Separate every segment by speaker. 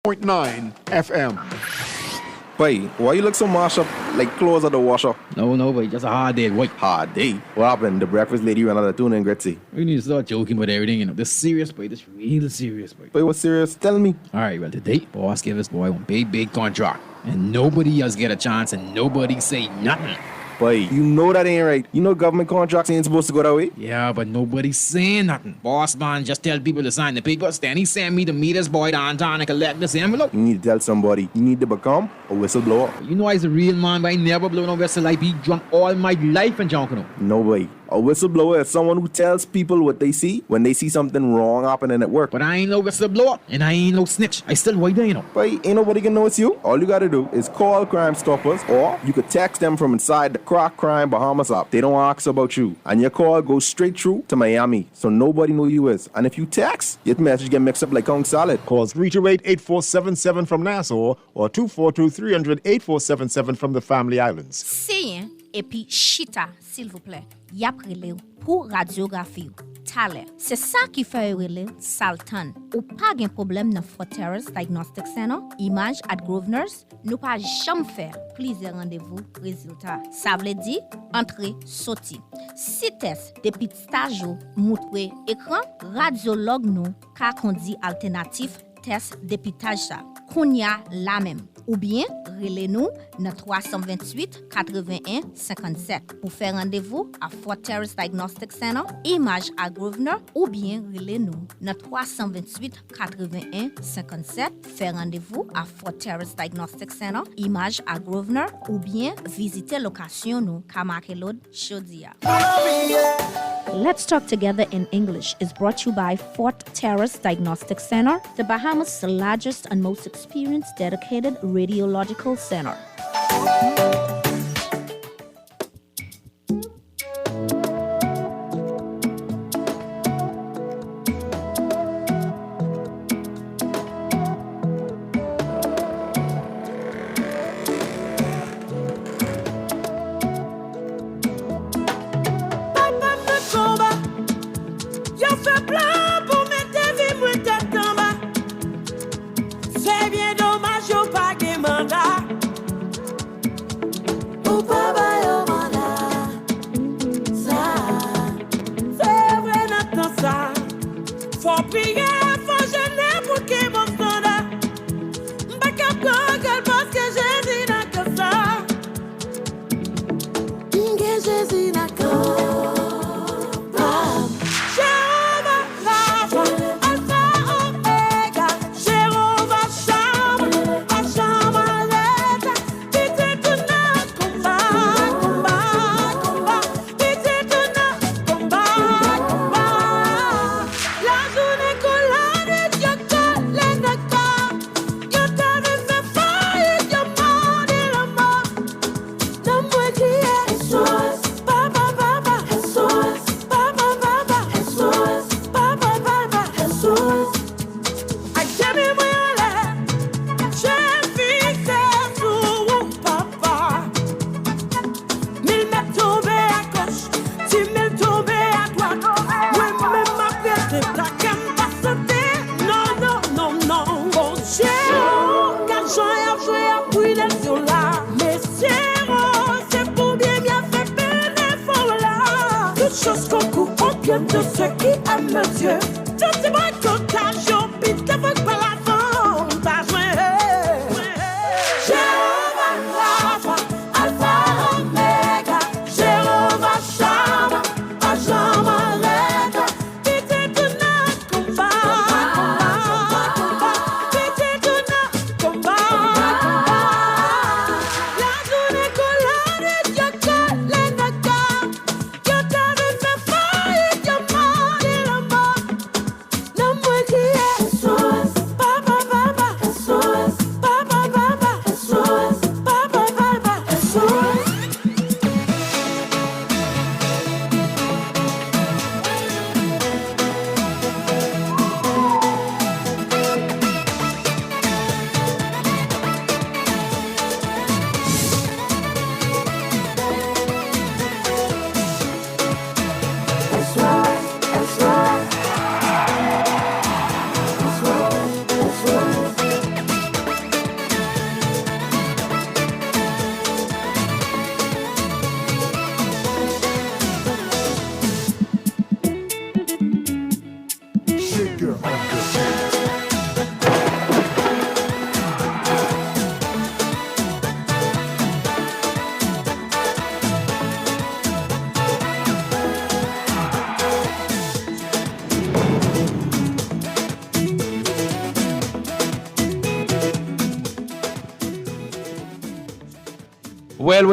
Speaker 1: 101.9 FM.
Speaker 2: Boy, why you look so mashed up like clothes at the washer?
Speaker 3: No, boy, just a hard day, boy.
Speaker 2: Hard day. What happened? The breakfast lady ran out of tuna and gritty.
Speaker 3: We need to start joking about everything, you know. This serious, boy. This real serious, boy.
Speaker 2: Boy, what's serious? Tell me.
Speaker 3: All right, well, today, boss gave this boy one big contract. And nobody else get a chance and nobody say nothing.
Speaker 2: Boy, you know that ain't right. You know government contracts ain't supposed to go that way.
Speaker 3: Yeah, but nobody saying nothing. Boss man just tell people to sign the papers. Then he send me to meet this boy downtown and collect this envelope.
Speaker 2: You need to tell somebody. You need to become a whistleblower.
Speaker 3: You know I's a real man, but I never blow no whistle. I be drunk all my life and drunk, you know.
Speaker 2: No way. A whistleblower is someone who tells people what they see when they see something wrong happening at work.
Speaker 3: But I ain't no whistleblower and I ain't no snitch. I still white there, you know.
Speaker 2: Boy, ain't nobody can know it's you. All you gotta do is call Crime Stoppers, or you could text them from inside the Crack Crime Bahamas app. They don't ask about you. And your call goes straight through to Miami, so nobody know you is. And if you text, your message get mixed up like Kong Salad.
Speaker 4: Call 328-8477 from Nassau or 242-300-8477 from the Family Islands.
Speaker 5: Seyen epi chita, s'il vous plaît. Yap rele pour radiographie. Tale. C'est ça qui fait rele Salton. Ou pas gen problème dans Forterrace Diagnostic Center, Image at Grosvenor's, nous pas jamais faire plusieurs rendez-vous résultats. Ça veut dire entrée sortie. Si test depuis stage montre écran, radiologue nous ka kondi alternatif test dépitage ça. Kounya la même. Ou bien, relez-nous dans 328 81 57 pour faire rendez-vous à Fort Terrace Diagnostic Center, Image à Grosvenor, ou bien relez-nous dans 328 81 57 faire rendez-vous à Fort Terrace Diagnostic Center, Image à Grosvenor, ou bien visiter location nous Kamakelod Chodia. Let's Talk Together in English is brought to you by Fort Terrace Diagnostic Center, the Bahamas' largest and most experienced dedicated radiological center.
Speaker 1: Well.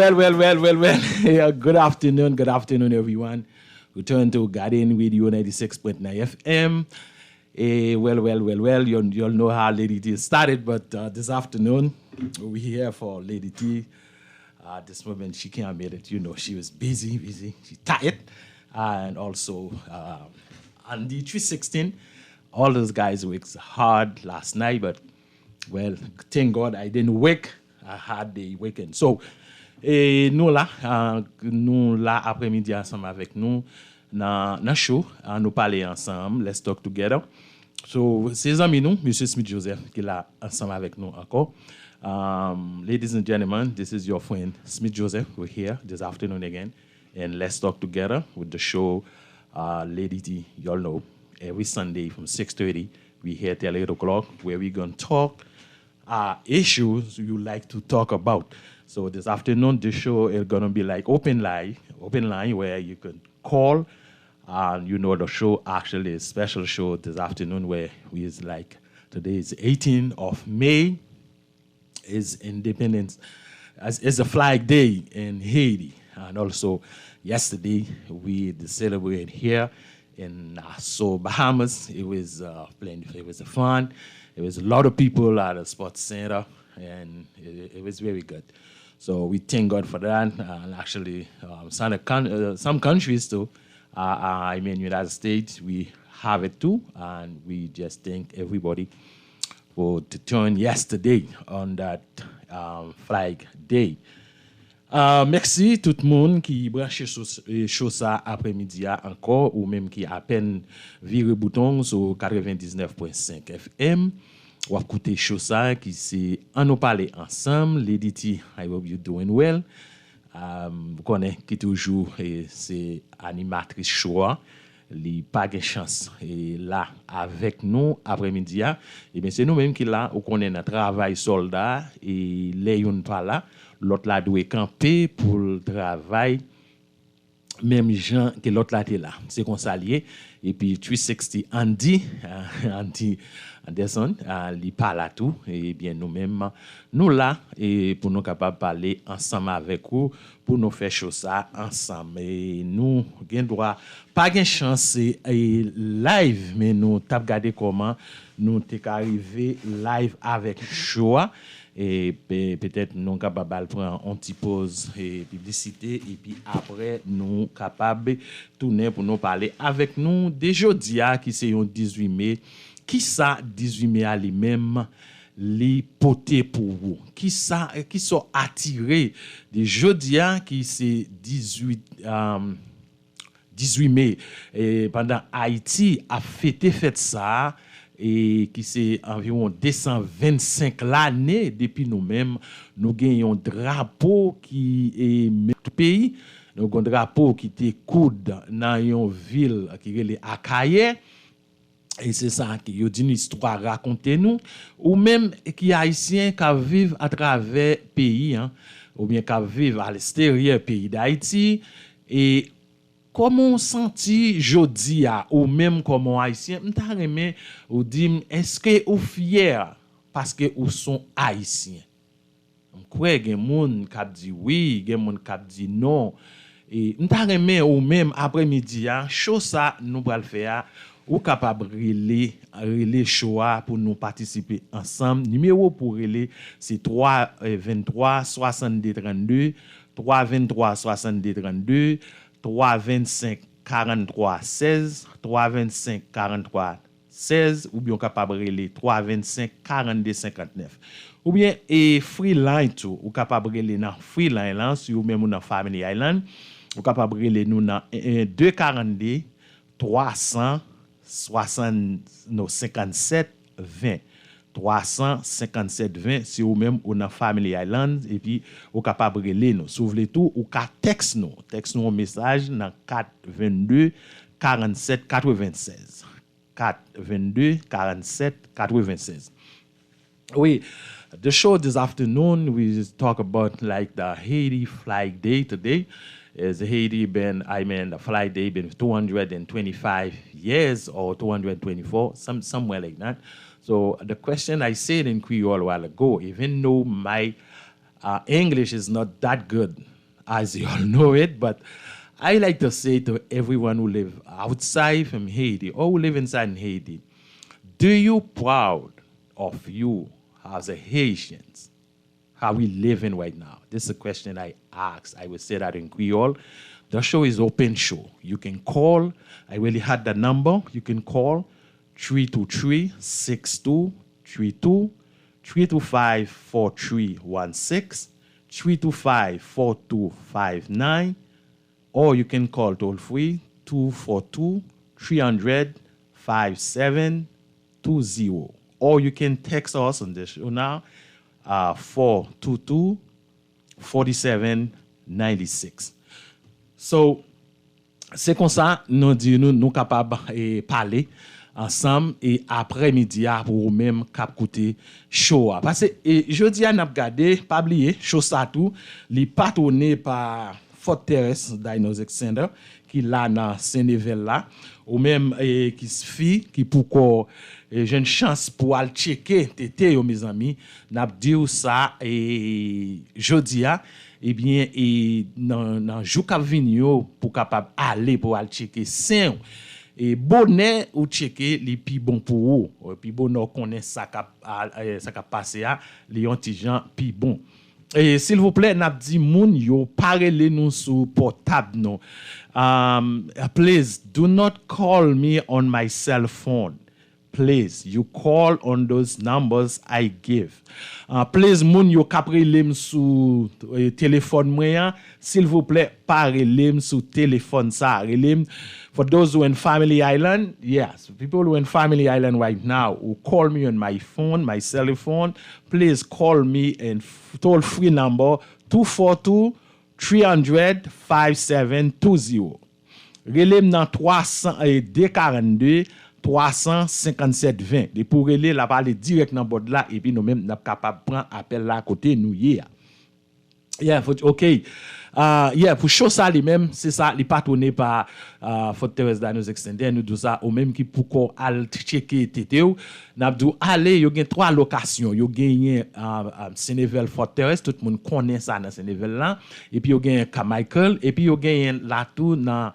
Speaker 1: Yeah, good afternoon, everyone. Return to Garden Radio 96.9 FM. Well. You'll know how Lady T started, but this afternoon, we're here for Lady T. This moment, she can't make it. You know, she was busy. She's tired. And also, on the 316, all those guys worked hard last night, but, well, thank God I didn't wake. I had the weekend. So, nous là après-midi ensemble avec nous dans show, nous parler ensemble, let's talk together. So, ces amis nous, Monsieur Smith Joseph qui est là ensemble avec nous encore. Ladies and gentlemen, this is your friend Smith Joseph. We're here this afternoon again, and let's talk together with the show Lady T. Y'all know every Sunday from 6:30 we here till 8 o'clock where we gonna talk issues you like to talk about. So this afternoon, the show is gonna be like open line where you can call. And you know the show actually is a special show this afternoon where we is like today is 18th of May. Is Independence, it's a Flag Day in Haiti, and also yesterday we celebrated here in Nassau, Bahamas. It was it was fun. It was a lot of people at the sports center, and it was very good. So we thank God for that. And actually, some countries too, United States, we have it too. And we just thank everybody for to turn yesterday on that Flag Day. Merci tout le monde qui branche sur ça après-midi encore, ou même qui à peine vire bouton sur 99.5 FM. Ou écouter chose ça qui c'est en nous parler ensemble. Lady T, I hope you're doing well. Vous connaissez qui toujours c'est animatrice choix. Li pas de chance et là avec nous après-midi et bien c'est nous même qui là ou connaît notre travail soldat et les yon pas là l'autre là doit camper pour le travail même gens que l'autre là était là c'est qu'on s'allier et puis 360 Andy Anderson li parle à tout et bien nous même nous là et pour nous capable parler ensemble avec vous pour nous faire chose ça ensemble et nous gain droit pas gain chance et live mais nous t'a regarder comment nous t'es arrivé live avec choix et peut-être nous capable prendre une petite pause et publicité et puis après nous capable tourner pour nous parler avec nous de jeudi qui c'est le 18 mai qui ça 18 mai à lui-même les poter pour vous qui sont attirés de jeudi qui c'est 18 mai et pendant Haïti a fêté ça et qui c'est environ 225 l'année depuis nous-mêmes nous gagnons drapeau qui est notre pays nous avons drapeau qui était coude dans une ville qui est Akaye. Et c'est ça qui yo dit une histoire raconter nous ou même qui haïtien qui vivent à travers pays ou bien qui vivent à l'extérieur pays d'Haïti et comment on senti jodi ou même comment haïtien m'ta remè ou dit est-ce que ou fier parce que ou sont haïtiens m'croit gen moun qui dit oui gen moun qui dit non et m'ta remè ou même après-midi chose ça nous pral faire ou capable relais choix pour nous participer ensemble numéro pour relais c'est 323 62 32 323 62 32 325 43 16 325 43 16 ou bien capable relais 325 42 59 ou bien et Freeline tout ou capable relais dans Freeline là si ou même dans Family Island ou capable relais nous dans 242 57 20 357 20 si ou même ou dans Family Island et puis ou capable relais nous si vous voulez tout ou ka texte nous un message dans 422 47 96 422 47 96. Oui, the show this afternoon we talk about like the Haiti Flag Day today. Is Haiti been, the Flag Day been 225 years or 224, somewhere like that. So the question I said in Creole a while ago, even though my English is not that good, as you all know it, but I like to say to everyone who live outside from Haiti or who live inside Haiti, do you proud of you as a Haitians, how we living right now? This is a question I ask. I will say that in Creole. The show is open show. You can call. I really had the number. You can call 323-6232, 325-4316, 325-4259, or you can call toll free 242-300-5720. Or you can text us on the show now, 422-4796. So, c'est comme ça, nous capables de parler ensemble et après-midi pour même cap côté show. Parce que jeudi on a regardé, pas oublier, show ça tout, li patronné par Fortress Diagnostic Center qui là dans Saint-Nével là ou même qui se fit qui pour j'ai une chance pour aller checker tété yo mes amis, n'a dit ça et jeudi eh bien dans jour cap venir pour capable aller pour aller checker sain et bonnet ou checker les pi bon pour vous et puis bon connaît ça cap passer les antigens pi bon. Et s'il vous plaît, n'a dit moun yo parlez nous sur portable non. Please do not call me on my cell phone. Please, you call on those numbers I give. Please, moun yo kaprilem sous téléphone moyen. S'il vous plaît, parlez sous téléphone ça. For those who in Family Island, yes, people who in Family Island right now who call me on my phone, my cell phone, please call me and toll free number 242-300-5720. Relem nan 242 357 20. Et pour relais la parler direct dans bord là et puis nous même n'a capable prendre appel là côté nous hier. Yeah, okay. Pour show ça lui-même, c'est ça, il patronné par Fortress Diagnostic Center, nous tout ça, ou même qui pour qu'on al checker tétéo, n'a dit allez, yo gen 3 locations, yo gagné Saint-Nével Fortress, tout le monde connaît ça dans Saint-Nével là, et puis yo gagné Carmichael, et puis yo gagné là tout dans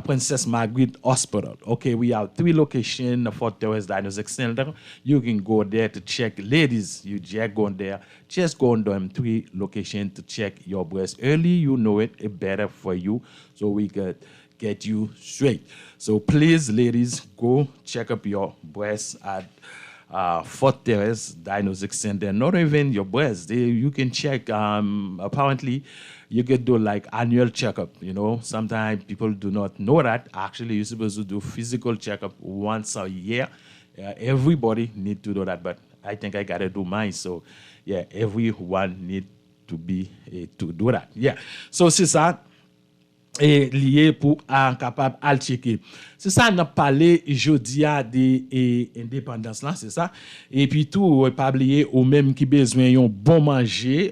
Speaker 1: Princess Margaret Hospital. Okay, we have 3 locations for Fortress Diagnostic Center. You can go there to check. Ladies, you just go there. Just go on them 3 locations to check your breast early. You know it better for you, so we could get you straight. So please, ladies, go check up your breast at Fortress Diagnostic Center. Not even your breast. You can check. Apparently, you can do like annual checkup. You know, sometimes people do not know that. Actually, you're supposed to do physical checkup once a year. Everybody need to do that, but I think I gotta do mine. So, yeah, everyone need to be to do that. Yeah. So c'est ça. Et lié pour capable à checker. C'est ça n'a parlé jeudi à des indépendance là, c'est ça. Et puis tout pas oublier ou même qui besoin un bon manger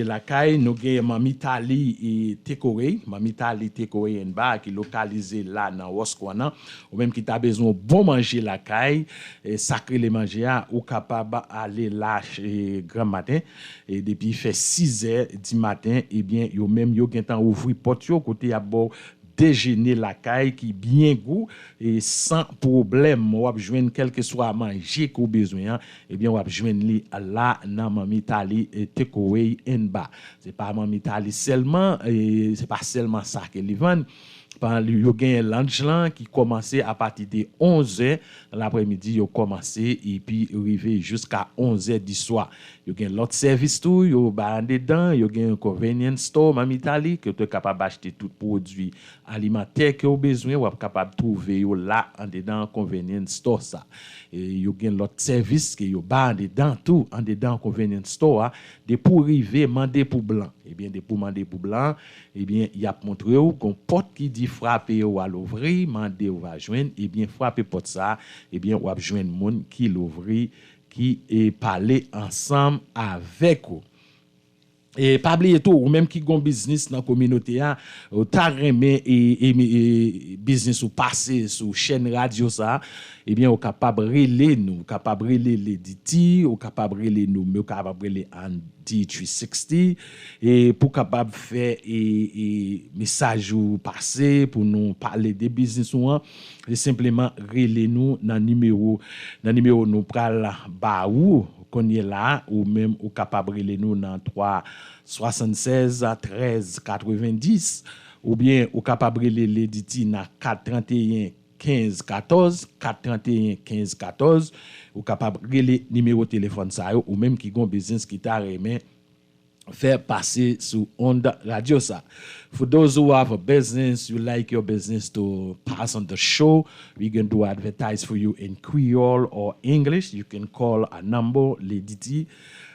Speaker 1: la caille, nous gagne Mamitali et Tekore en bas qui localisé là dans Woskwana, ou même qui t'a besoin bon manger la caille et sacré les manger ou capable aller là grand matin et depuis fait 6h du matin et bien yo même yo gen temps ouvrir porte yo côté à bord déjeuner la caille qui bien goût et sans problème ou joindre quel que soit manger qu'on besoin et bien ou joindre li là dans Mamitali et takeaway en bas. C'est pas Mamitali seulement et c'est pas seulement ça que li vend. Yo gen lunch là qui commençait à partir de 11h l'après-midi, yo commencé et puis arrivé jusqu'à 11h du soir. Yo gen l'autre service tout, yo ba dedans, yo gen un convenience store Mamitali que tu es capable d'acheter tout produit alimentaire que vous besoin ou capable trouver yo là en dedans convenience store ça. Et yo gen l'autre service que yo ba dedans tout en dedans convenience store de pour arriver mander pour blanc. Et bien de pour mander pour blanc, et bien il y a montré ou qu'on porte qui dit frapper ou à l'ouvrir, mander ou va joindre, et bien frapper porte ça, et bien ou va joindre monde qui l'ouvrir qui est parler ensemble avec vous. Et pas oublier tout ou même qui gon business dans communauté ou ta remé et business ou passer sur chaîne radio ça et bien ou capable reler nous capable reler l'éditi ou capable reler nous capable reler en Leadity 360 et pour capable faire et message ou passer pour nous parler des business ou et simplement relais nous dans numéro nous pral ba ou qu'on est là ou même ou capable relais nous dans 3 76 13 90 ou bien ou capable relais Leadity dans 431 15 14 431 15 14 ou capable relais numéro téléphone ça ou même qui gon business qui t'a remet faire passer sur onde radio ça. For those who have a business, you like your business to pass on the show, we can do advertise for you in Creole or English. You can call a number Leadity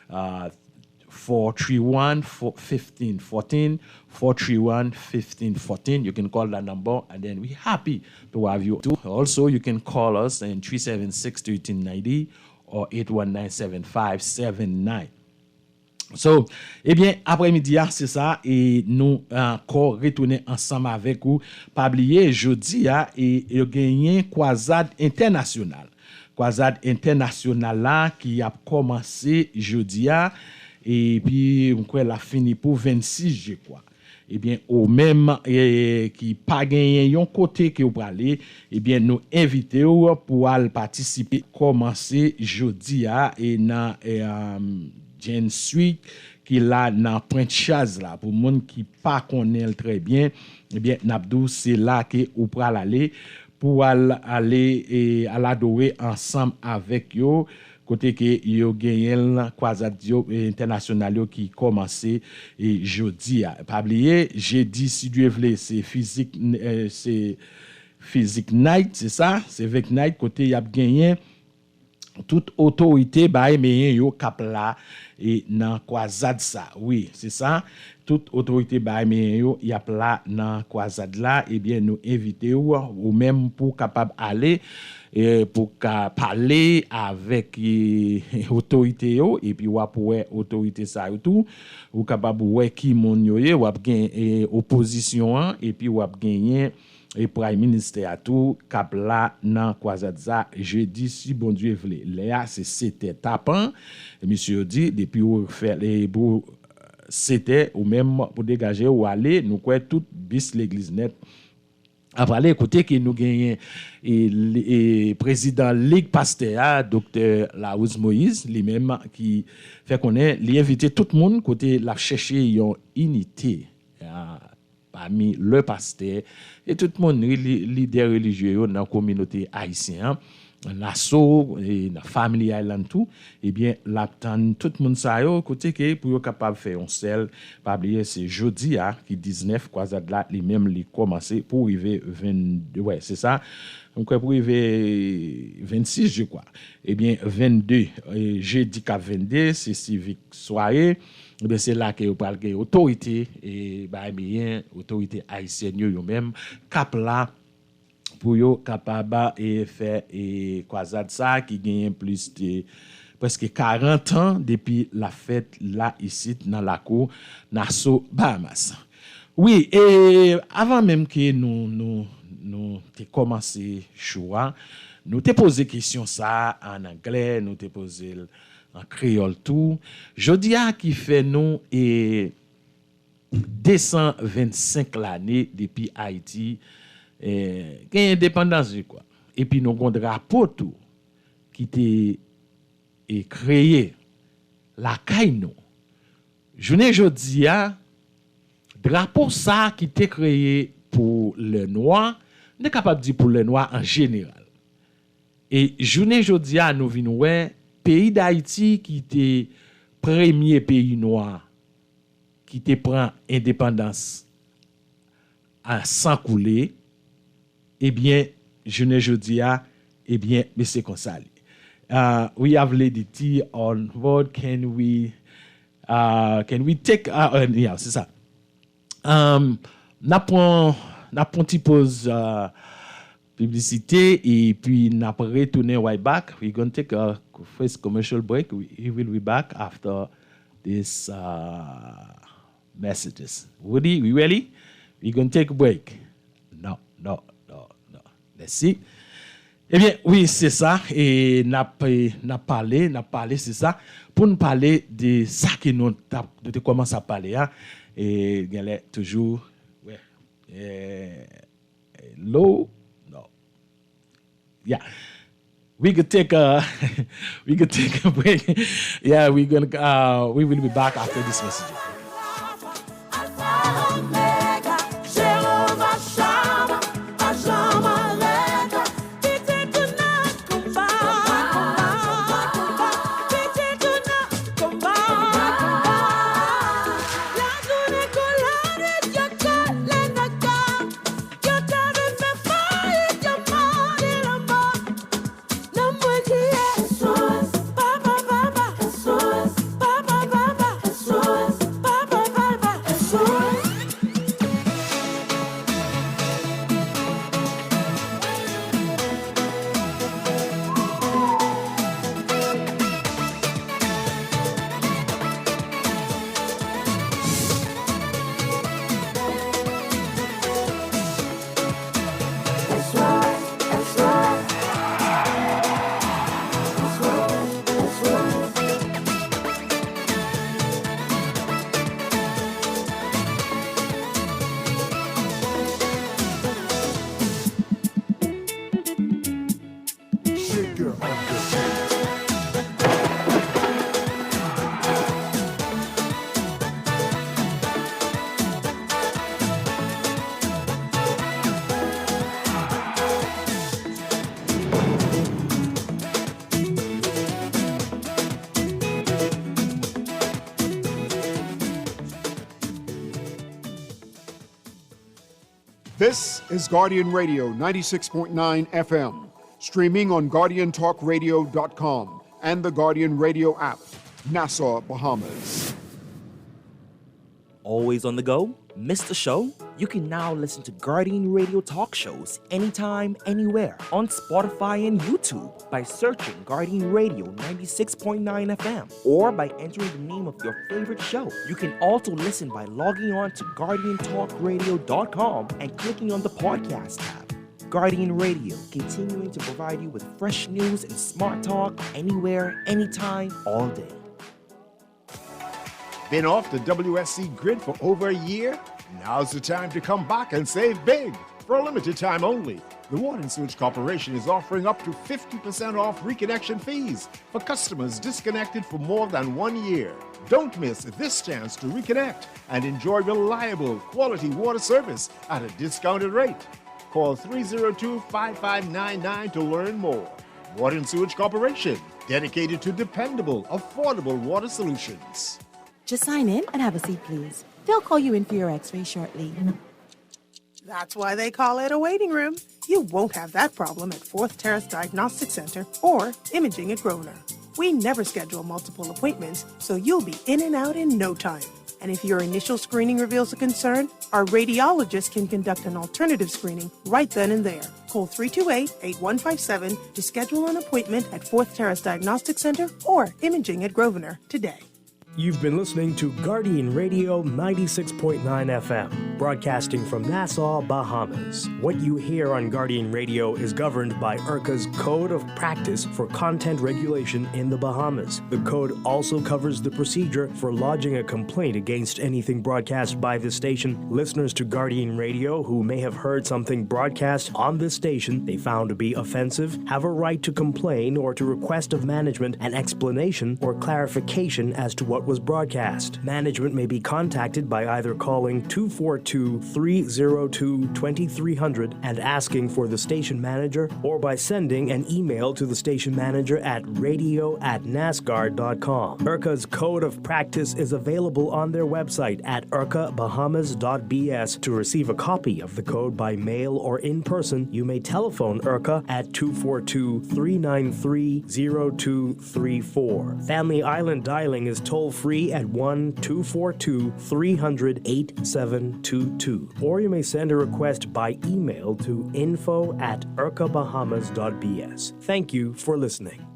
Speaker 1: 431-1514, 431-1514. You can call that number and then we're happy to have you too. Also, you can call us in 376-1390 or 819-7579. So, eh bien, après-midi, c'est ça, et nous encore retourner ensemble avec vous. Pas oublier, jeudi, et gagné Croisade internationale. Croisade internationale là, qui a commencé jeudi, et puis, on croit la fini pour 26, je crois. Eh bien, au même qui pas gagné yon côté que vous aller, eh bien, nous invitons pour aller participer, commencer jeudi, et dans Jane Street qui là dans Pointe-Chaise là pour monde qui pas connaît très bien eh bien Nabdou c'est là que ou pral aller pour aller et à l'adorer ensemble avec yo côté que yo gagné croisade international qui commencé et jeudi pas oublier jeudi si Dieu veut c'est physique night c'est ça c'est avec night côté y a gagné toute autorité ba meyen yo kap la et nan croisade ça oui c'est ça toute autorité ba meyen yo y a là nan croisade là et bien nous inviter ou même pour capable aller et pour parler avec autorité yo et puis ou pour autorité ça tout ou capable ouais qui mon yo ou gain opposition et puis ou gagner et Prime Minister à tout cap là dans croisade ça jeudi si bon Dieu veut là c'était tapant et monsieur dit depuis ou faire les c'était ou même pour dégager ou aller nous quoi tout bis l'église net après aller écouter que nous gagnons et président Ligue Pasteur docteur Laouz Moïse lui-même qui fait connaître l'inviter tout le monde côté la chercher une unité parmi le pasteur et tout le monde leader religieux dans la communauté haïtienne l'assaut et la family island tout et bien l'attend tout le monde ça yo côté que pour capable faire un seul pas oublier c'est jeudi qui 19 croisade là les mêmes les commencer pour arriver 22 ouais c'est ça donc pour arriver 26 je crois et bien 22 jeudi 22 c'est civique soirée ben c'est là que vous parlez autorité et bien autorité haïtienne yo même cap là pour yo capable et faire et croisade ça qui gagne plus de presque 40 ans depuis la fête là ici dans la cour Nassau Bahamas. Oui, et avant même que nous t'ai commencé choix, nous t'ai posé question ça en anglais, nous t'ai posé en créole tout. Jodi a qui fait nous et 225 l'année depuis Haïti gagne indépendance quoi. Et puis nous avons un drapeau tout qui était créé la Kaino. Journée jodi a drapeau ça qui était créé pour les noirs, n'est capable de dire pour les noirs en général. Et journée jodi a nous vinn ouais pays d'Haïti qui était premier pays noir qui te prend indépendance à sans couler eh bien journée jodi a eh bien mais c'est comme ça. We have Leadity on board. Can we take yeah, c'est ça. N'a prend petit pause publicité et puis n'a retourner right back. We're going to take a first commercial break. We will be back after this messages. Woody, we ready? We're going to take a break. No. Let's see. Eh bien, oui, c'est ça. Et n'a parlé, c'est ça. Pour nous parler de ça que nous de commencer à parler. Hein? Et il y a toujours, ouais, low, no. Yeah. We could take a break. Yeah, we will be back after this message.
Speaker 6: This is Guardian Radio 96.9 FM, streaming on GuardianTalkRadio.com and the Guardian Radio app, Nassau, Bahamas.
Speaker 7: Always on the go? Missed the show? You can now listen to Guardian Radio talk shows anytime, anywhere on Spotify and YouTube by searching Guardian Radio 96.9 FM or by entering the name of your favorite show. You can also listen by logging on to GuardianTalkRadio.com and clicking on the podcast tab. Guardian Radio, continuing to provide you with fresh news and smart talk anywhere, anytime, all day.
Speaker 4: Been off the WSC grid for over a year? Now's the time to come back and save big. For a limited time only, the Water and Sewage Corporation is offering up to 50% off reconnection fees for customers disconnected for more than 1 year. Don't miss this chance to reconnect and enjoy reliable, quality water service at a discounted rate. Call 302-5599 to learn more. Water and Sewage Corporation, dedicated to dependable, affordable water solutions.
Speaker 8: Just sign in and have a seat, please. They'll call you in for your x-ray shortly.
Speaker 9: That's why they call it a waiting room. You won't have that problem at Fourth Terrace Diagnostic Center or Imaging at Grosvenor. We never schedule multiple appointments, so you'll be in and out in no time. And if your initial screening reveals a concern, our radiologist can conduct an alternative screening right then and there. Call 328-8157 to schedule an appointment at Fourth Terrace Diagnostic Center or Imaging at Grosvenor today.
Speaker 10: You've been listening to Guardian Radio 96.9 FM, broadcasting from Nassau, Bahamas. What you hear on Guardian Radio is governed by IRCA's Code of Practice for Content Regulation in the Bahamas. The code also covers the procedure for lodging a complaint against anything broadcast by this station. Listeners to Guardian Radio who may have heard something broadcast on this station they found to be offensive have a right to complain or to request of management an explanation or clarification as to what was broadcast. Management may be contacted by either calling 242-302-2300 and asking for the station manager, or by sending an email to the station manager at radio@nasguard.com. IRCA's Code of Practice is available on their website at ircabahamas.bs. To receive a copy of the code by mail or in person, you may telephone IRCA at 242-393-0234. Family Island dialing is toll free at 1-242-300-8722. Or you may send a request by email to info@ircabahamas.bs. Thank you for listening.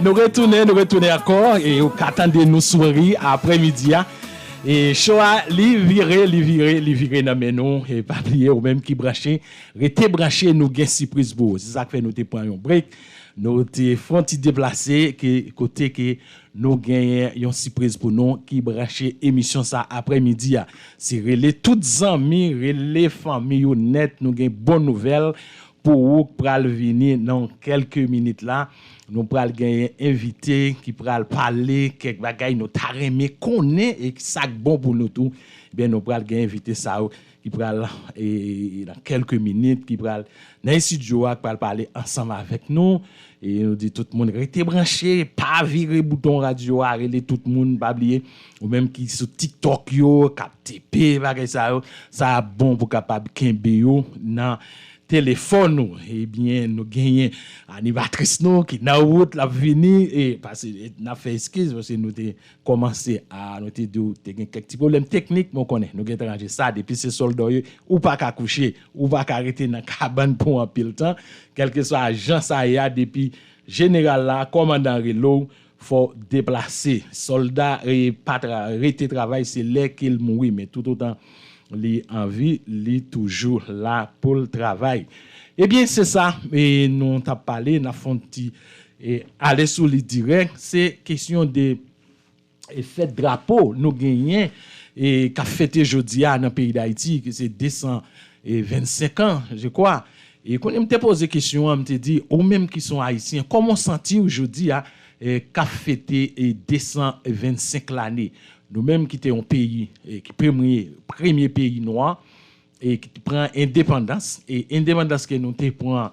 Speaker 1: nous retournons encore et vous attendez nous soirée après-midi. Et choix li viré dans nous et pas oublier ou même qui branché, rester branché nous gain surprise pour. C'est ça que fait nous te prendre un break. Nous te font ti déplacer que côté que nous gagnons une surprise pour nous qui branché émission ça après-midi. C'est relais toutes amis, relais famille net, nous gagnons bonne nouvelle pour vous pral venir dans quelques minutes là. Nous pral gagner invité qui pral parler quelques bagaille nous ta remé connaît et ça bon pour nous tout. Bien nous pral gagner invité ça qui pral dans quelques minutes qui pral dans studio pral parler ensemble avec nous et nous dit tout le monde restez branché, pas virer bouton radio, arrêter tout le monde pas oublier ou même qui sur TikTok yo, cap TP bagaille ça bon pour capable kembe yo dans téléphone nous et bien nous gagnons animatrice nous qui na route la venir et parce que n'a fait excuse parce que nous t'ai commencé à nous t'ai quelques petits problèmes techniques mais on connaît nous gagnons arranger ça depuis ces soldats ou pas qu'à coucher ou pas qu'à arrêter dans cabane pour un pile temps quel que soit agent ça y a depuis général là commandant Relo faut déplacer soldat et pas arrêter travail c'est là qu'il mourit mais tout autant li en vie, li toujours là pour le travail. Eh bien, c'est ça. Et nous t'a parlé, n'a fonti et aller sur le direct, c'est question de fête drapeau nous gagnons et qu'a fêté jodi dans le pays d'Haïti que c'est 225 ans, je crois. Et quand me te posé question, me te dit ou même qui sont haïtiens, comment sentir aujourd'hui qu'a fêté 225 l'année. Nous-mêmes qui sommes un pays qui premier pays noir et qui prend indépendance et indépendance que nous te prend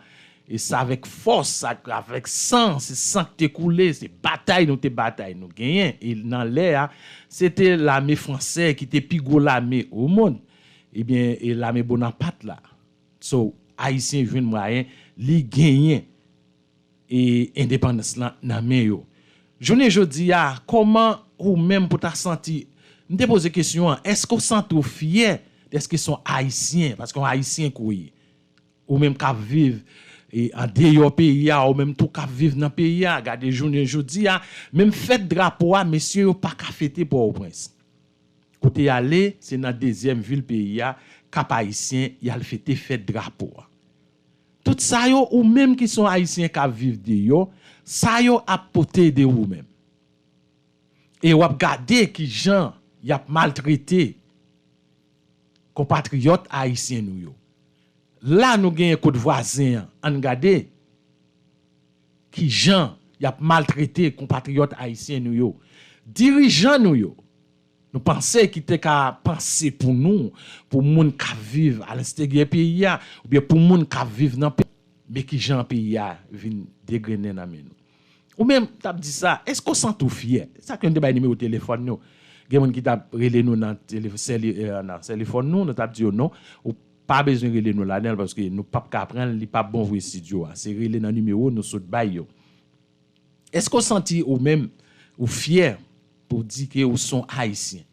Speaker 1: et ça avec force avec sang c'est sang qui coulé c'est bataille nous gagné et dans l'air c'était l'armée française qui était plus gros l'armée au monde et bien et l'armée Bonaparte là so haïtien vinn moyen li gagné et indépendance là dans main yo journée jodi a comment ou même pour ta senti me te poser question est-ce qu'on sent fier est-ce qu'ils sont haïtiens parce qu'on haïtien couille ou même qui vivent et en dehors pays ou même tout qui vivent dans pays regarder journée jodi même fête drapeau messieurs pas ka fêter pour au prince côté aller c'est dans deuxième ville pays cap haïtien y a le fêter fête drapeau tout ça yo ou même qui sont haïtiens qui vivent dehors ça yo a porté de ou même et ou a regarder qui gens y a maltraité compatriotes haïtiens nous yo là nous gagne côté voisin en regarder qui gens y a maltraité compatriotes haïtiens nous yo dirigeants nous yo nous penser qui était qu'à penser pour nous pour monde qui vivent à l'extérieur pays ou bien pour monde qui vivent dans pays mais qui gens pays vinn dégrainer dans nous ou même t'a dit ça est-ce qu'on sent tout fier ça que on débat numéro téléphone nous gen qui t'a relé nous dans téléphone nous t'a dit non ou pas besoin relé nous là parce que nous pas prendre li pas bon voir studio c'est relé dans numéro nous saute bail yo est-ce qu'on senti ou même ou fier pour dire que ou sont haïtiens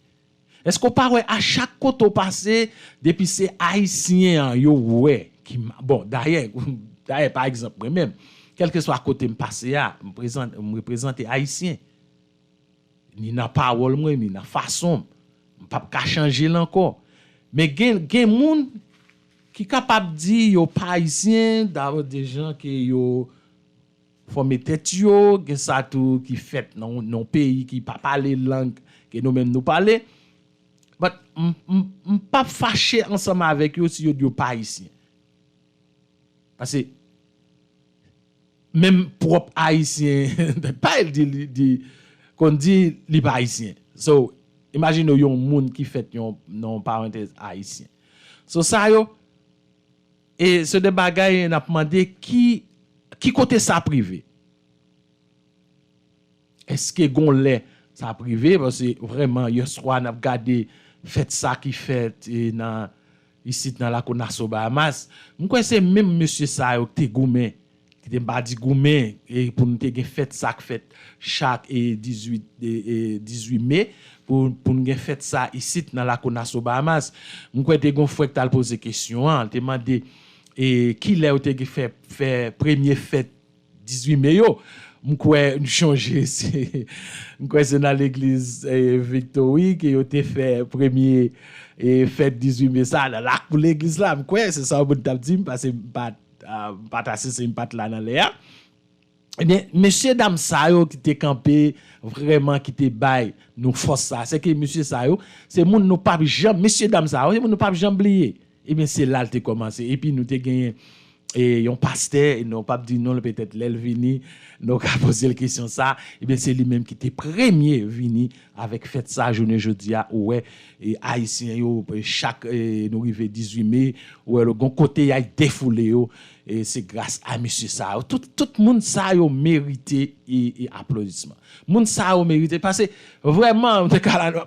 Speaker 1: est-ce qu'on parle à chaque côté passé depuis c'est haïtien yo ouais qui bon d'ailleurs par exemple même quel que soit côté me passer me représenter haïtien ni na parole moi ni na façon pas changer encore mais gen moun qui capable dire yo pas haïtien d'avoir des gens qui yo former tête yo gen ça tout qui fait non pays qui pas parler langue que nous même nous parler but pas fâché ensemble avec eux si yo pas haïtien parce que même propre haïtien pas dit qu'on dit li pas haïtien so imagine yon monde qui fait yon non parenthèse haïtien so ça yo et ce des bagaille n'a demandé qui côté ça privé est-ce que gon lait ça privé parce que vraiment hier soir n'a regardé fait ça qui fait dans ici dans la Konaso Bahamas moi c'est même monsieur ça yo te goumen qui te badi goumen et pour nous te gen fête ça fait chaque 18 mai pour nous fait ça ici dans la Konaso Bahamas moi te gon frère t'a posé question te demandé et qui l'a te fait premier fête 18 mai yo m'kwe changer c'est m'kwe c'est dans l'église Victory que yo te fait premier fête 18 mai ça là pour l'église là m'kwe c'est ça bon t'a dit parce que pas c'est pas là dans l'air. Eh bien, monsieur dame Sayo qui t'est campé, vraiment qui t'est bail, nous force ça. C'est que monsieur Sayo, c'est moun nous pas jamais, monsieur dame Sayo, c'est moun nous pas jamais oublier. Eh bien, c'est là que t'es commencé. Et puis, nous t'es gagné, et yon pasteur, et nous pas dit non, peut-être l'el vini, nous a posé la question ça. Eh bien, c'est lui-même qui t'est premier vini avec fête ça, journée jeudi, ouais, et haïtien, yo, chaque, nous arrivé 18 mai, ouais, le bon côté, y a défoulé, yo. Et c'est grâce à monsieur ça. Tout le monde ça a mérité et applaudissement. Monde ça a mérité parce que vraiment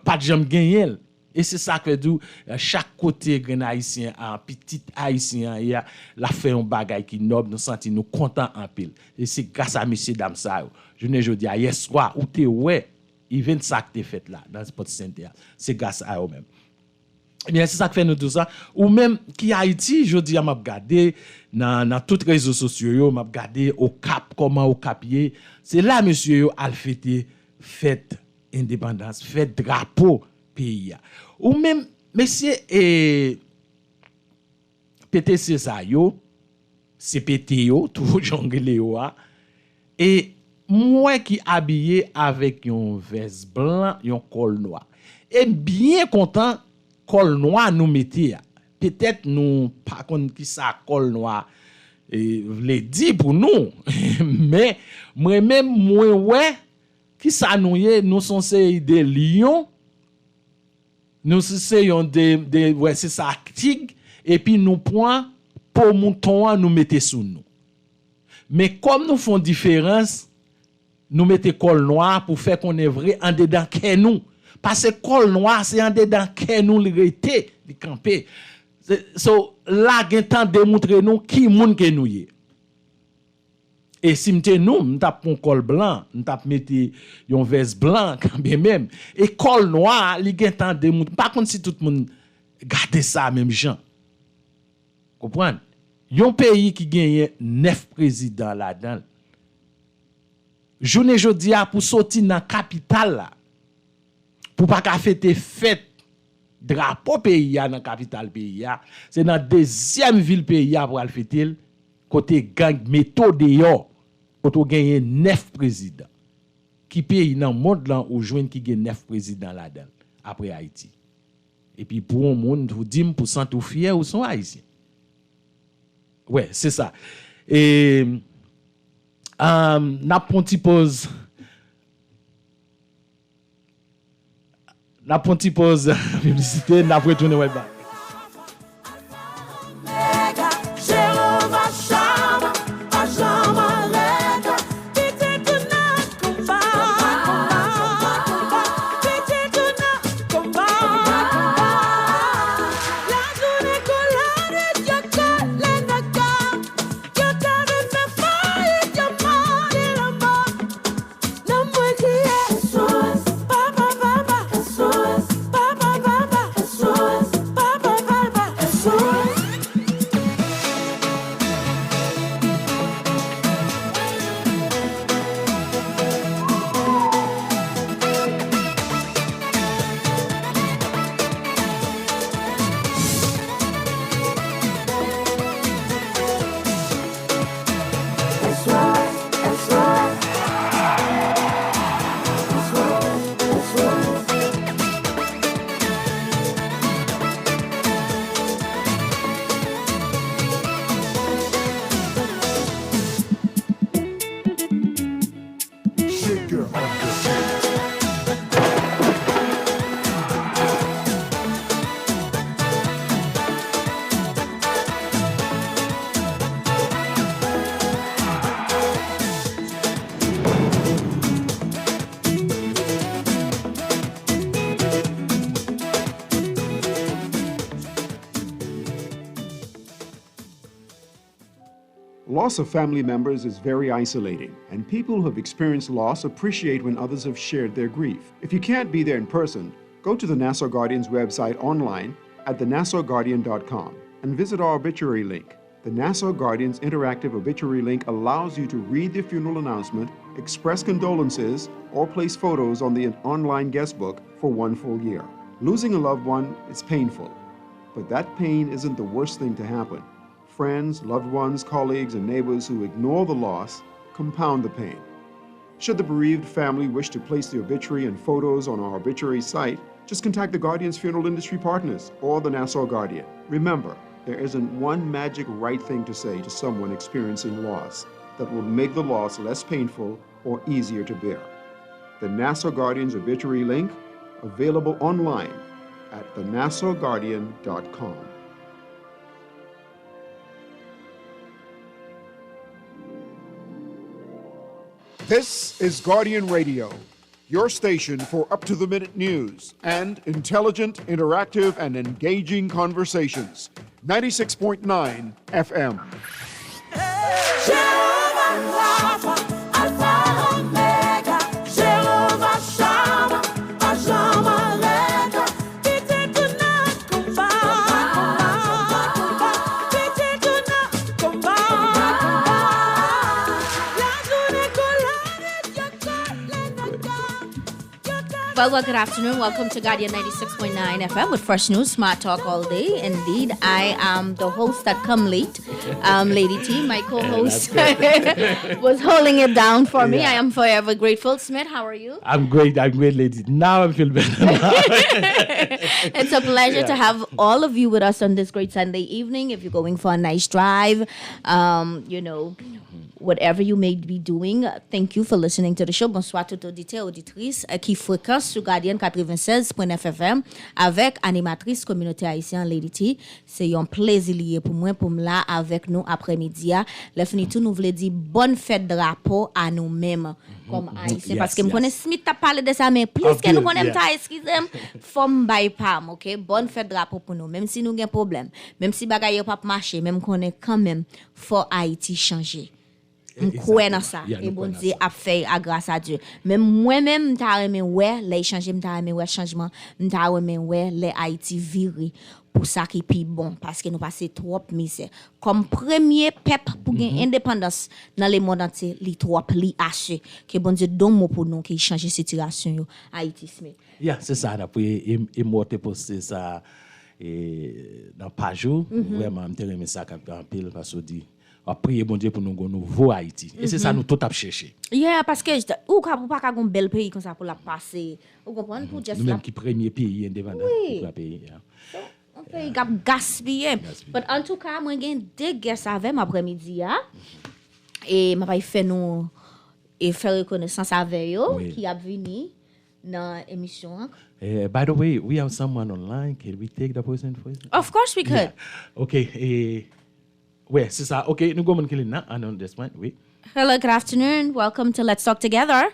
Speaker 1: pas de jambe gagner. Et c'est ça que d'où chaque côté grand haïtien un petit haïtien il a la fait un bagage qui noble nous senti nous content en pile. Et c'est grâce à monsieur dame ça. Je dis hier soir où t'es ouais, event ça que t'es fait là dans Sport Center. C'est grâce à eux même. Eh bien, c'est ça que fait nous tout ça. Ou même qui Haïti, je dis, m'a regardé dans tous les réseaux sociaux, m'a regardé au Cap, comment au Cap yé. C'est là, monsieur, yo, al fête indépendance, fête drapeau pays. Ou même, monsieur, PTC ça yo, CPT yo, tout jongle yo, et moi qui habillé avec un veste blanc, un col noir. Et bien content, col noir nous mettait. Peut-être nous pas contre qui ça col noir les dit pour nous mais moi même moi ouais qui ça nous sont des lions nous c'est des ouais c'est ça tigre et puis nous point pour mouton nous mettait sous nous mais comme nous font différence nous mettez col noir pour faire qu'on est vrai en dedans que nous. Parce que col noir, c'est en dedans que nous l'été, les camper. So, là, il y a temps de démontrer nous qui moun que nous y. Et si nous tape un col blanc, nous tape mettre un veste blanc quand même. Et col noir, il y a temps de démontrer. Par contre, si tout le monde garde ça même gens. Comprenez? Un pays qui gagne 9 présidents là-dedans. Journée jodi a pour sortir dans capitale là. Pour pas qu'à fêter fête drapeau pays dans capitale pays c'est dans deuxième ville pays pour aller fêter côté gang méthode yo côté gagner 9 présidents qui pays dans monde là ou joindre qui gagne 9 présidents là-dedans après Haïti et puis pour un monde vous dit pour sentir fier ou sont haïtiens ouais c'est ça et n'a pas petit pause. La petite pause publicité, n'a pas retourné ouais ba.
Speaker 6: Loss of family members is very isolating, and people who have experienced loss appreciate when others have shared their grief. If you can't be there in person, go to the Nassau Guardian's website online at thenassauguardian.com and visit our obituary link. The Nassau Guardian's interactive obituary link allows you to read the funeral announcement, express condolences, or place photos on the online guest book for 1 full year. Losing a loved one is painful, but that pain isn't the worst thing to happen. Friends, loved ones, colleagues, and neighbors who ignore the loss compound the pain. Should the bereaved family wish to place the obituary and photos on our obituary site, just contact the Guardian's funeral industry partners or the Nassau Guardian. Remember, there isn't one magic right thing to say to someone experiencing loss that will make the loss less painful or easier to bear. The Nassau Guardian's obituary link, available online at thenassauguardian.com. This is Guardian Radio, your station for up-to-the-minute news and intelligent, interactive, and engaging conversations. 96.9 FM.
Speaker 5: Well, good afternoon. Welcome to Guardian 96.9 FM with fresh news, smart talk all day. Indeed, I am the host that come late. Lady T, my co-host, was holding it down for me. I am forever grateful. Smith, how are you?
Speaker 1: I'm great, Lady. Now I feel better.
Speaker 5: It's a pleasure to have all of you with us on this great Sunday evening. If you're going for a nice drive, whatever you may be doing, thank you for listening to the show. Bonsoir tout auditeur, auditrice qui fréquence sur Guardian 96.9 FM avec animatrice communauté haïtienne Lady T. C'est un plaisir pour moi pour me là avec nous après-midi. Le fini tout nous voulait dire bonne fête de drapeau à nous-mêmes comme haïtiens parce que me connais Smith t'a parlé de ça mais plus que nous connais ta excusez-moi forme by pam, OK? Bonne fête de drapeau pour nous même si nous gain problème, même si bagaille pas marcher, même connais quand même faut Haïti changer. M'koué dans ça et bon Dieu a fait grâce à Dieu. Même moi-même m'ta aimé ouais les changer, m'ta aimé ouais changement, m'ta aimé ouais les Haïti virer pour ça qui puis bon parce que nous passer trop misère. Comme premier peuple pour gagner indépendance dans le monde entier, li trop li haché que bon Dieu donne mot pour nous qui changer situation yo Haïti Smith.
Speaker 1: C'est ça après et moi te poster ça et dans page vraiment m'ta aimé ça en pile parce que dit à prier bon Dieu pour nous un nouveau Haïti. Et c'est ça nous tout a cherché.
Speaker 5: Parce que ou pas un bel pays comme ça pour la passer. Vous comprenez pour juste
Speaker 1: même qui premier pays indépendant pour la pays.
Speaker 5: Un pays qui a gaspillé. Mais en tout cas, moi j'ai deux guests avec après-midi et m'a fait nous et faire reconnaissance avec eux qui a venu dans l'émission.
Speaker 1: By the way, we have someone online. Can we take the person for it?
Speaker 5: Of course we could.
Speaker 1: Okay. Ouais, c'est ça. OK, nous allons kill now on this point. Oui.
Speaker 5: Hello, good afternoon. Welcome to Let's Talk Together.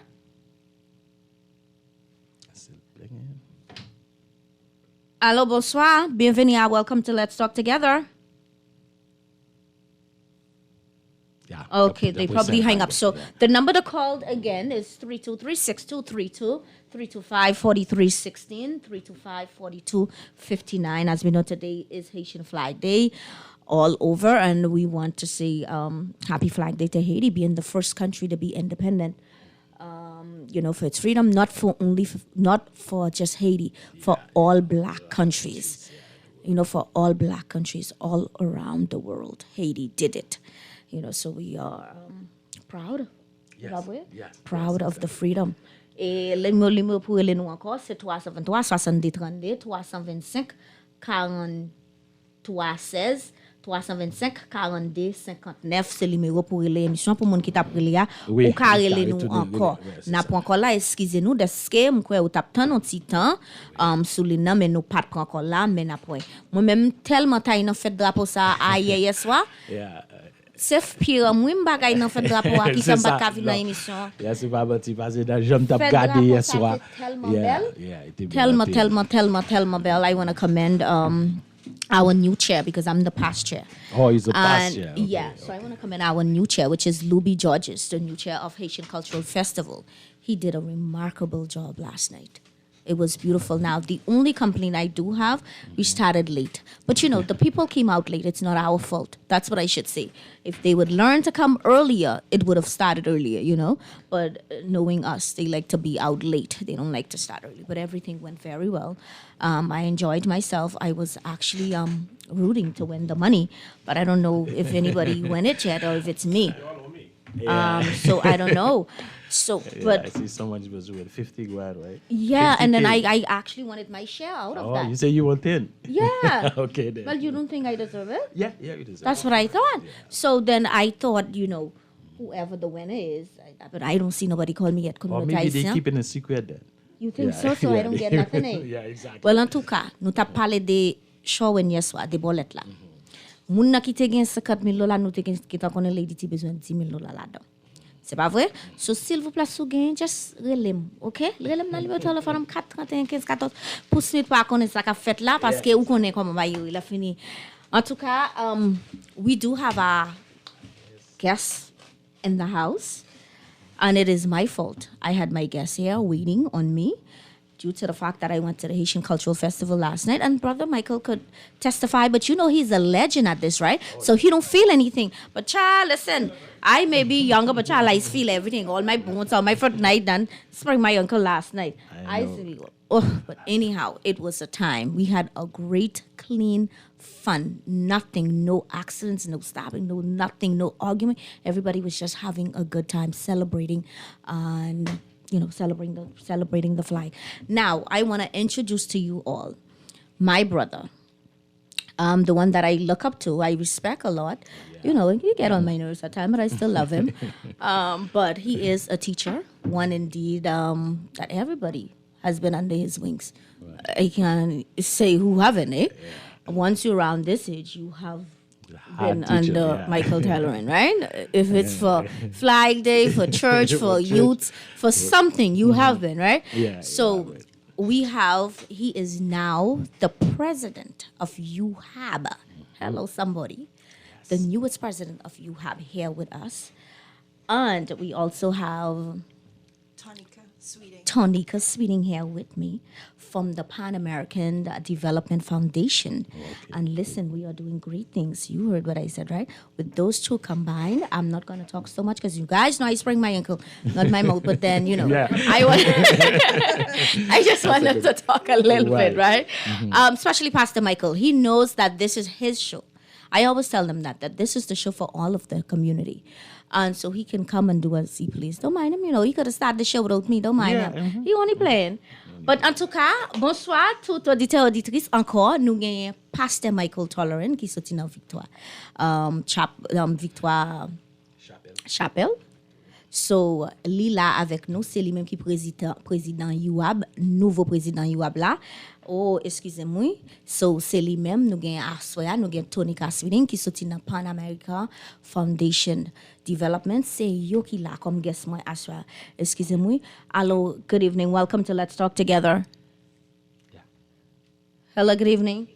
Speaker 5: Allô, bonsoir. Bienvenue à Welcome to Let's Talk Together.
Speaker 1: Yeah.
Speaker 5: Okay, they probably hang up. So the number to call again is 323-6232, 325-4316, 325-4259. As we know, today is Haitian Flag Day all over, and we want to say happy Flag Day to Haiti, being the first country to be independent. For its freedom, not for just Haiti, for all black countries. For all black countries all around the world. Haiti did it. So we are proud. Proud of the freedom. Et les mots pour les nous encore, c'est 373 70 32 325 43 16 325 42 59. C'est le numéro pour l'émission pour moun qui t'a pris là ou carrelé nous encore. N'a pas encore là, excusez-nous de ce que m'croit ou t'a tant un petit temps sous les noms mais nous pas encore là mais n'après. Moi même tellement taille dans fait drapeau ça hier soir. Sauf pire moi bagay nan fait drapeau qui ça pas ka vinn dans émission.
Speaker 1: C'est pas petit parce que j'aime t'a regarder hier soir.
Speaker 5: Tellement belle. I want to commend our new chair because I'm the past chair.
Speaker 1: Oh, he's the past chair. Okay.
Speaker 5: Yeah, so I want to commend our new chair, which is Louis Georges, the new chair of Haitian Cultural Festival. He did a remarkable job last night. It was beautiful. Now, the only complaint I do have, we started late. But, you know, the people came out late. It's not our fault. That's what I should say. If they would learn to come earlier, it would have started earlier, you know. But knowing us, they like to be out late. They don't like to start early. But everything went very well. I enjoyed myself. I was actually rooting to win the money. But I don't know if anybody won it yet or if it's me. So I don't know. So, but
Speaker 1: I see someone was with 50 grand, right?
Speaker 5: yeah, and then
Speaker 1: 50K.
Speaker 5: I actually wanted my share out of that.
Speaker 1: You say you want 10?
Speaker 5: Yeah.
Speaker 1: Okay, then.
Speaker 5: Well, you don't think I deserve it?
Speaker 1: Yeah, you deserve
Speaker 5: That's what I thought. So then I thought, you know, whoever the winner is, but I don't see nobody call me yet.
Speaker 1: Or maybe they keep it a secret then.
Speaker 5: You think
Speaker 1: Yeah,
Speaker 5: so? So I
Speaker 1: yeah.
Speaker 5: don't get nothing, eh?
Speaker 1: Yeah, exactly.
Speaker 5: Well, en tout cas, nous t'a parlé de show when yeswa, de bolet là. Moun na ki te gen 50,000 dollars, nous te gen ki ta konnen lady ti besoin 10,000 dollars là-dedans. C'est pas vrai? So, s'il vous plaît, sou gen, just relem, ok? Relem nan numéro téléphone 4 31 15 14 pour suite pas connaître ça qu'a fait là parce que ou connaît comment ba yo, il a fini. En tout cas, we do have our guests in the house, and it is my fault. I had my guests here waiting on me due to the fact that I went to the Haitian Cultural Festival last night, and Brother Michael could testify, but you know he's a legend at this, right? So he don't feel anything. But child, listen, I may be younger, but child, I feel everything. All my bones are my foot night done. Spring my uncle last night. But anyhow, it was a time. We had a great, clean, fun. Nothing, no accidents, no stabbing, no nothing, no argument. Everybody was just having a good time, celebrating and celebrating the flag. Now, I want to introduce to you all my brother, the one that I look up to, I respect a lot. You know, he get on my nerves at times, but I still love him. But he is a teacher, one indeed that everybody has been under his wings. I can say who haven't, eh? Once you're around this age, you have been under Michael Tellerin, right? If it's for Flag Day, for church, for youth, for something, you have been, right?
Speaker 1: Yeah.
Speaker 5: So he is now the president of UHAB. Hello, somebody. The newest president of UHAB here with us. And we also have Tonika Sweeting here with me from the Pan American Development Foundation. Okay. And listen, we are doing great things. You heard what I said, right? With those two combined, I'm not going to talk so much because you guys know I sprained my ankle, not my mouth, but then, you know, I just wanted to talk a little bit, right? Mm-hmm. Especially Pastor Michael. He knows that this is his show. I always tell them that this is the show for all of the community. And so he can come and do as he please. Don't mind him, you know. He could have started the show without me. Don't mind him. Mm-hmm. He only playing. But en tout cas, bonsoir tout auditeur auditrice. Encore, nous gagnons Pasteur Michael Tellerin qui sorti dans Victoire. Victoire Chapelle. So, li là avec nous, c'est lui-même qui président UAB, nouveau président UAB là. Oh, excusez-moi. So, c'est lui-même, nous gagnons Assoya, nous gagnons Tonika Sweeting qui sorti dans Pan America Foundation Development. C'est yo qui là comme guest moi Assoya. Excusez-moi. Hello, good evening. Welcome to Let's Talk Together. Yeah. Hello, good evening.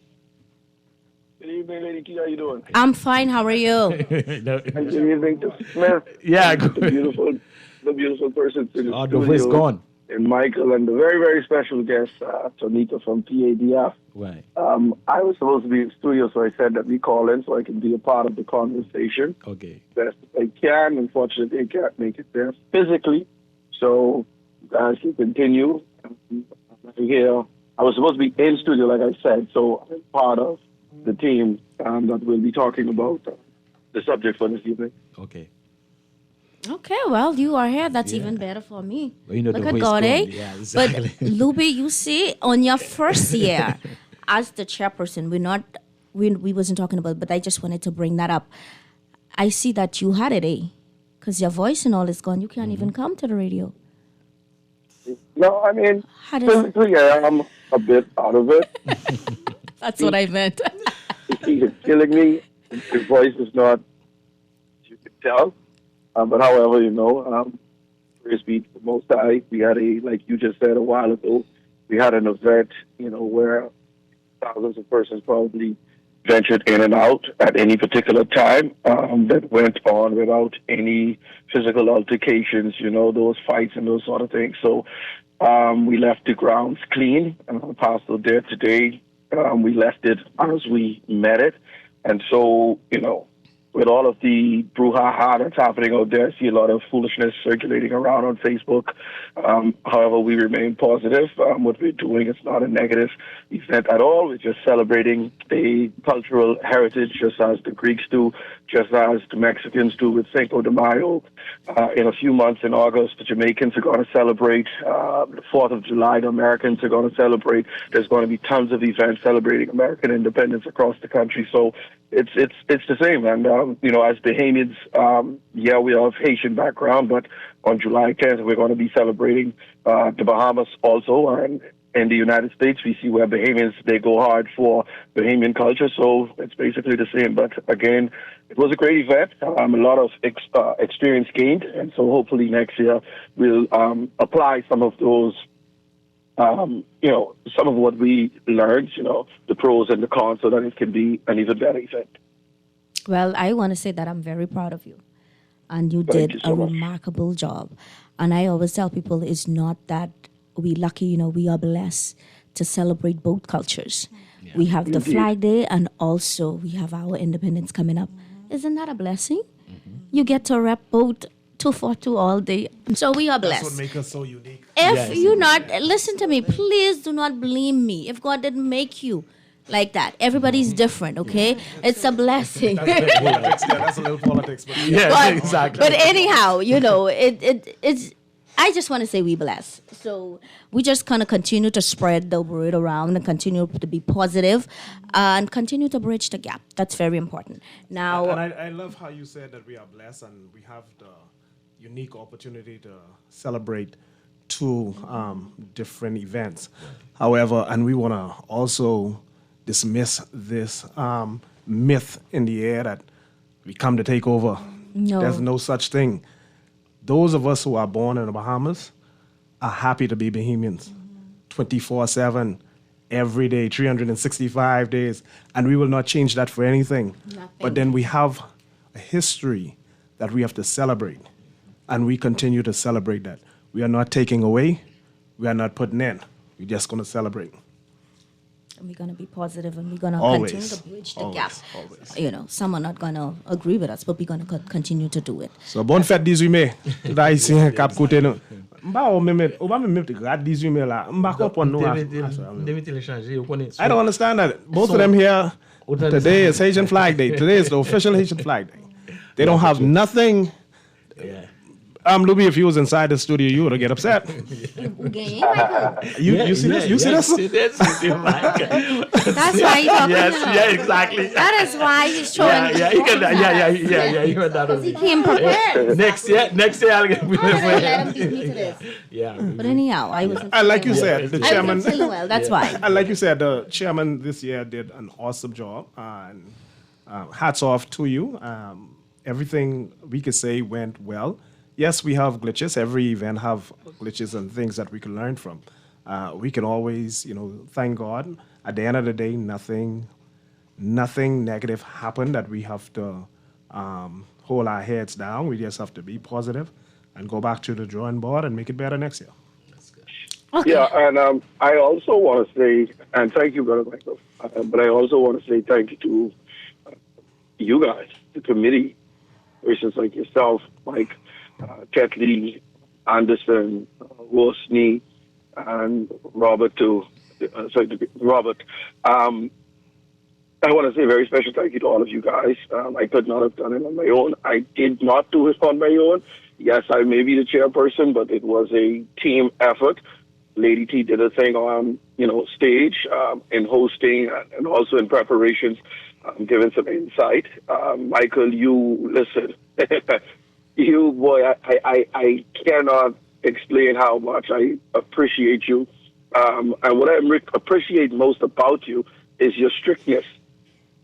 Speaker 11: Good evening, Lady Key. How you doing?
Speaker 5: I'm fine. How are you?
Speaker 11: Good evening to Smith.
Speaker 1: Yeah,
Speaker 11: the beautiful person to the
Speaker 1: the
Speaker 11: studio,
Speaker 1: voice gone.
Speaker 11: And Michael, and the very, very special guest, Tonika from PADF.
Speaker 1: Right.
Speaker 11: I was supposed to be in studio, so I said that we call in so I can be a part of the conversation.
Speaker 1: Okay.
Speaker 11: Best I can. Unfortunately, I can't make it there physically. So, guys can continue. Here, I was supposed to be in studio, like I said, so I'm part of the team that will be talking about the subject for this evening.
Speaker 1: Okay.
Speaker 5: Okay, well, you are here. That's even better for me.
Speaker 1: Well, you know,
Speaker 5: look
Speaker 1: the
Speaker 5: at
Speaker 1: voice
Speaker 5: God,
Speaker 1: gone.
Speaker 5: eh?
Speaker 1: Yeah, exactly.
Speaker 5: But Luby, you see, on your first year as the chairperson, we wasn't talking about, but I just wanted to bring that up. I see that you had it, eh? Because your voice and all is gone. You can't even come to the radio.
Speaker 11: No, I mean, physically, I am a bit out of it.
Speaker 5: That's what I meant.
Speaker 11: It's killing me. His voice is not, you can tell. But however, you know, praise be to the Most High. We had like you just said a while ago, we had an event, you know, where thousands of persons probably ventured in and out at any particular time that went on without any physical altercations, those fights and those sort of things. So we left the grounds clean. Pastor there today, we left it as we met it. And so, with all of the brouhaha that's happening out there, I see a lot of foolishness circulating around on Facebook. However, we remain positive. What we're doing is not a negative event at all. We're just celebrating a cultural heritage, just as the Greeks do, just as the Mexicans do with Cinco de Mayo. In a few months in August, the Jamaicans are going to celebrate. The 4th of July, the Americans are going to celebrate. There's going to be tons of events celebrating American independence across the country. So it's the same. And, as Bahamians, we have Haitian background, but on July 10th, we're going to be celebrating the Bahamas also. And in the United States, we see where Bahamians, they go hard for Bahamian culture. So it's basically the same. But again, it was a great event. A lot of experience gained. And so hopefully next year we'll apply some of those some of what we learned, the pros and the cons, so that it can be an even better event.
Speaker 5: Well, I want to say that I'm very proud of you. And you did a remarkable job. And I always tell people it's not that we lucky, we are blessed to celebrate both cultures. Yeah. We have the Flag Day and also we have our independence coming up. Isn't that a blessing? Mm-hmm. You get to rep both 242 all day. So we are blessed.
Speaker 1: That's what makes us so unique.
Speaker 5: Listen to me, please do not blame me. If God didn't make you like that, everybody's different, okay? It's a blessing.
Speaker 1: That's a little politics. But exactly.
Speaker 5: But anyhow, it's. I just want to say we bless. So we just kind of continue to spread the word around and continue to be positive and continue to bridge the gap. That's very important. Now,
Speaker 1: and I love how you said that we are blessed and we have the unique opportunity to celebrate two different events. However, and we want to also dismiss this myth in the air that we come to take over.
Speaker 5: No.
Speaker 1: There's no such thing. Those of us who are born in the Bahamas are happy to be Bahamians 24/7, every day, 365 days, and we will not change that for anything.
Speaker 5: Nothing.
Speaker 1: But then we have a history that we have to celebrate, and we continue to celebrate that. We are not taking away, we are not putting in. We're just going to celebrate.
Speaker 5: And we're going to be positive and we're going to continue to bridge the gap.
Speaker 1: Always.
Speaker 5: Some are not going to agree with us, but we're going to continue to do it.
Speaker 1: So, bonne fête 18 mai. Là, ici, cap côté nous. Mba o me grade 18 mai là. Mba comprendre nous. I don't understand that. Both of them here, today is Haitian Flag Day. Today is the official Haitian Flag Day. They don't have nothing.
Speaker 12: Yeah.
Speaker 1: Louis, if you was inside the studio, you would get upset. You see this? You see this?
Speaker 5: That's why he's talking
Speaker 12: Yes, yeah, exactly.
Speaker 5: That is why he's showing.
Speaker 12: Yeah, you heard that.
Speaker 5: Because he came prepared.
Speaker 12: Next year I'll get.
Speaker 5: Let him beat me to this.
Speaker 12: Yeah.
Speaker 5: But anyhow, I was.
Speaker 1: And like you said, the chairman.
Speaker 5: I was feeling well. That's why.
Speaker 1: And like you said, the chairman this year did an awesome job. And hats off to you. Everything we could say went well. Yes, we have glitches. Every event have glitches and things that we can learn from. We can always, thank God. At the end of the day, nothing negative happened that we have to hold our heads down. We just have to be positive and go back to the drawing board and make it better next year.
Speaker 5: Okay.
Speaker 11: Yeah, and I also want to say, and thank you, Brother Michael, but I also want to say thank you to you guys, the committee, persons like yourself, Mike, Ketley, Anderson, Rosny, and Robert too. Robert. I want to say a very special thank you to all of you guys. I could not have done it on my own. I did not do it on my own. Yes, I may be the chairperson, but it was a team effort. Lady T did a thing on, stage, in hosting and also in preparations, giving some insight. Michael, you listen. You, boy, I cannot explain how much I appreciate you. And what I appreciate most about you is your strictness,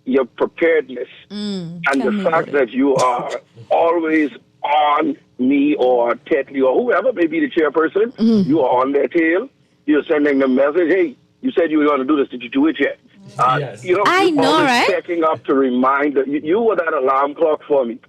Speaker 11: your preparedness, and the fact that you are always on me or Tetley or whoever may be the chairperson. You are on their tail. You're sending them a message, hey, you said you were going to do this. Did you do it yet?
Speaker 12: Yes.
Speaker 5: I know,
Speaker 11: always
Speaker 5: right?
Speaker 11: checking up to remind you were that alarm clock for me.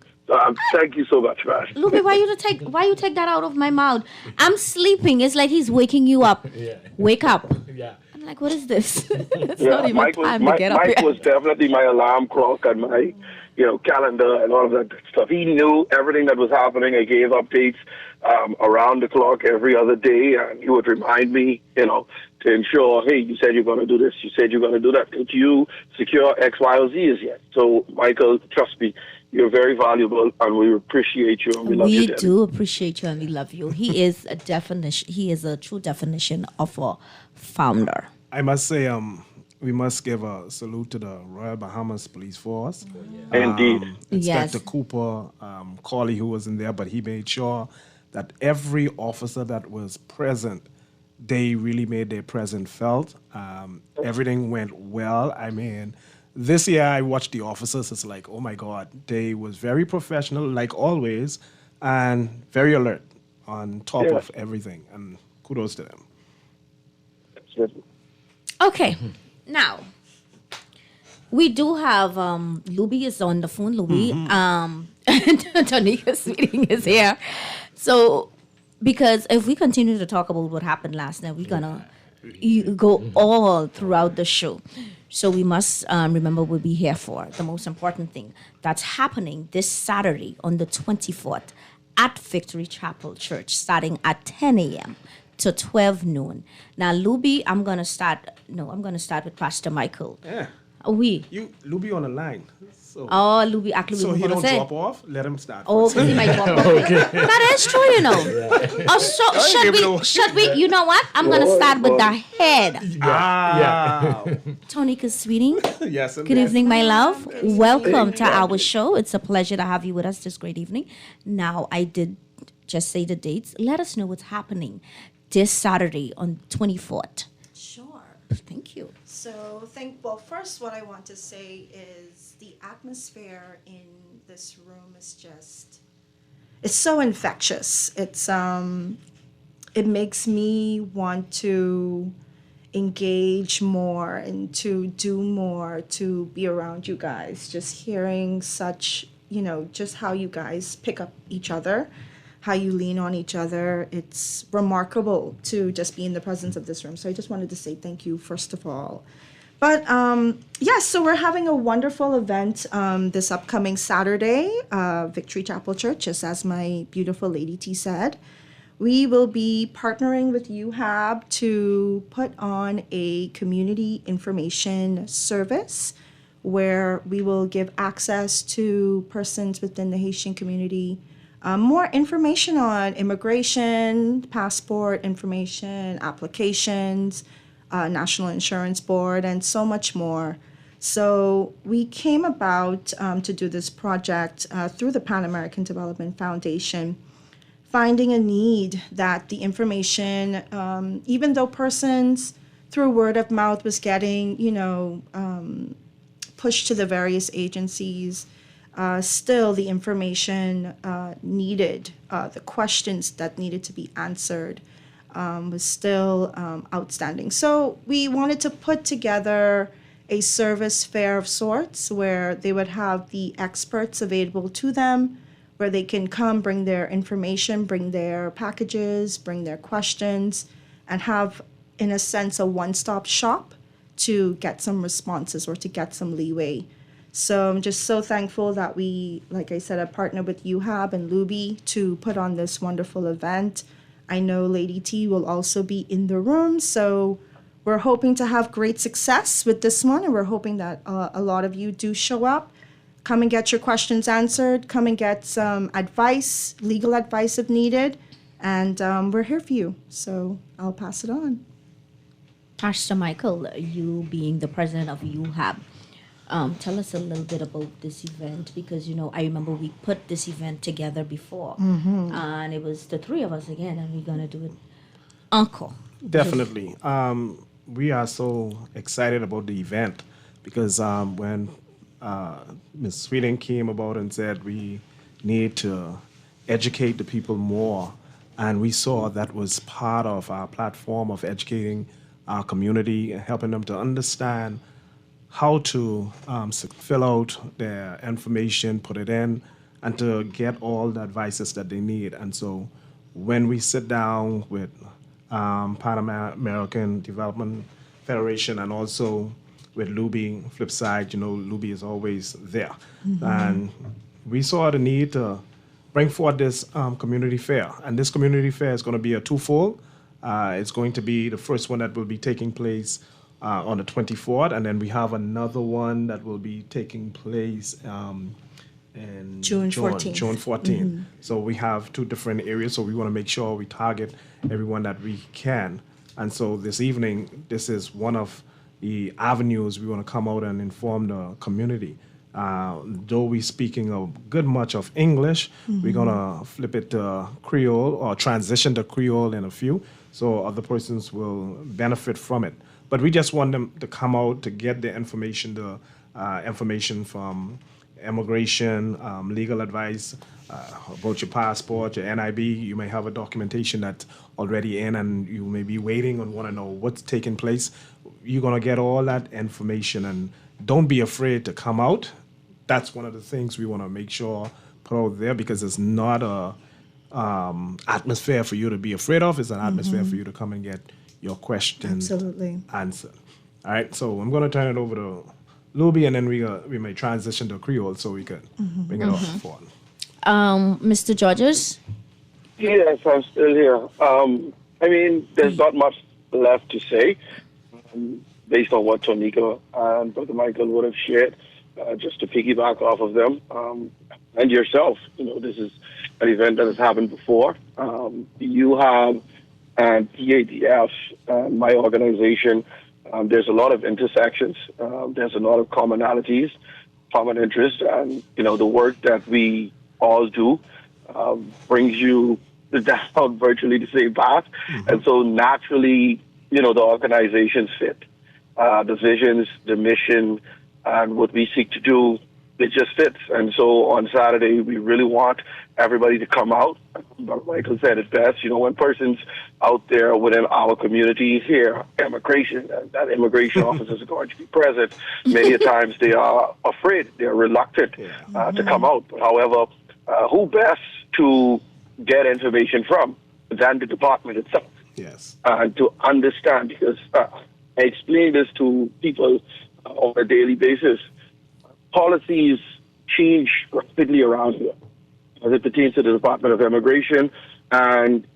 Speaker 11: Thank you so much, man.
Speaker 5: Luby, why you take that out of my mouth? I'm sleeping. It's like he's waking you up.
Speaker 12: Yeah.
Speaker 5: Wake up.
Speaker 12: Yeah.
Speaker 5: I'm like, what is this? It's
Speaker 11: Yeah,
Speaker 5: not even
Speaker 11: Mike
Speaker 5: time to get up
Speaker 11: Mike
Speaker 5: here.
Speaker 11: was definitely my alarm clock and my, calendar and all of that good stuff. He knew everything that was happening. I gave updates around the clock every other day, and he would remind me, to ensure, hey, you said you're going to do this, you said you're going to do that. Did you secure X, Y, or Z as yet? So, Michael, trust me, you're very valuable, and we appreciate you, and we love you.
Speaker 5: We do appreciate you and we love you. He is a definition. He is a true definition of a founder.
Speaker 13: I must say, we must give a salute to the Royal Bahamas Police Force.
Speaker 11: Indeed.
Speaker 5: Yes.
Speaker 13: Inspector Cooper, Corley, who was in there, but he made sure that every officer that was present, they really made their presence felt. Everything went well. I mean, this year I watched the officers. It's like, oh my God, they was very professional, like always, and very alert on top of everything. And kudos to them.
Speaker 5: Okay. Now, we do have Luby is on the phone. Luby, Tonika's meeting is here. So, because if we continue to talk about what happened last night, we're gonna go all throughout the show. So we must remember what we're here for. The most important thing that's happening this Saturday on the 24th at Victory Chapel Church, starting at 10 a.m. to 12 noon. Now, Luby, I'm gonna start with Pastor Michael.
Speaker 13: Yeah.
Speaker 5: Oui.
Speaker 13: You, Luby on the line. So,
Speaker 5: Luby,
Speaker 13: so he don't drop off, let him start.
Speaker 5: Oh, because he might drop off. That is true, should we, you know what? I'm going to start with the head. Tonika, sweetie.
Speaker 13: Yes.
Speaker 5: Good evening, my love. Welcome to our show. It's a pleasure to have you with us this great evening. Now, I did just say the dates. Let us know what's happening this Saturday on 24th.
Speaker 14: Sure.
Speaker 5: Thank you.
Speaker 14: So, first, what I want to say is the atmosphere in this room is it's so infectious. It makes me want to engage more and to do more, to be around you guys. Just hearing such, just how you guys pick up each other, how you lean on each other. It's remarkable to just be in the presence of this room. So I just wanted to say thank you, first of all. But so we're having a wonderful event this upcoming Saturday, Victory Chapel Church, just as my beautiful Lady T said. We will be partnering with UHAB to put on a community information service where we will give access to persons within the Haitian community more information on immigration, passport information, applications, National Insurance Board, and so much more. So we came about to do this project through the Pan American Development Foundation, finding a need that the information, even though persons through word of mouth was getting, pushed to the various agencies, still the information needed, the questions that needed to be answered was still outstanding. So we wanted to put together a service fair of sorts where they would have the experts available to them, where they can come, bring their information, bring their packages, bring their questions, and have, in a sense, a one-stop shop to get some responses or to get some leeway. So I'm just so thankful that we, like I said, have partnered with UHAB and Luby to put on this wonderful event. I know Lady T will also be in the room, so we're hoping to have great success with this one, and we're hoping that a lot of you do show up. Come and get your questions answered. Come and get some advice, legal advice if needed, and we're here for you. So I'll pass it on.
Speaker 5: Pastor Michael, you being the president of UHAB, tell us a little bit about this event, because, I remember we put this event together before, and it was the three of us again, and we're going to do it encore.
Speaker 13: Definitely. We are so excited about the event because when Ms. Sweeting came about and said we need to educate the people more, and we saw that was part of our platform of educating our community and helping them to understand how to fill out their information, put it in, and to get all the advices that they need. And so when we sit down with Pan American Development Federation and also with Luby, Flipside, Luby is always there. And we saw the need to bring forward this community fair. And this community fair is going to be a twofold. It's going to be the first one that will be taking place on the 24th, and then we have another one that will be taking place in
Speaker 14: June 14th.
Speaker 13: June 14th. So we have two different areas, so we want to make sure we target everyone that we can. And so this evening, this is one of the avenues we want to come out and inform the community. Though we're speaking a good much of English, we're going to flip it to Creole or transition to Creole in a few, so other persons will benefit from it. But we just want them to come out to get the information, information from immigration, legal advice about your passport, your NIB. You may have a documentation that's already in and you may be waiting and want to know what's taking place. You're going to get all that information, and don't be afraid to come out. That's one of the things we want to make sure put out there, because it's not a atmosphere for you to be afraid of. It's an atmosphere for you to come and get your questions answered. All right, so I'm going to turn it over to Luby, and then we may transition to Creole so we could bring it off forward.
Speaker 5: Mr. Georges?
Speaker 11: Yes, I'm still here. I mean, there's not much left to say based on what Tonika and Brother Michael would have shared, just to piggyback off of them. And yourself, this is an event that has happened before. You have, and PADF, my organization, there's a lot of intersections. There's a lot of commonalities, common interests, and, the work that we all do brings you down virtually the same path. And so naturally, the organizations fit. The visions, the mission, and what we seek to do, it just fits. And so on Saturday, we really want everybody to come out. Michael said it best, when persons out there within our community hear immigration, and that immigration officers are going to be present, many a times they are afraid, they're reluctant to come out. But however, who best to get information from than the department itself?
Speaker 13: Yes.
Speaker 11: And to understand, because I explain this to people on a daily basis. Policies change rapidly around here as it pertains to the Department of Immigration. And,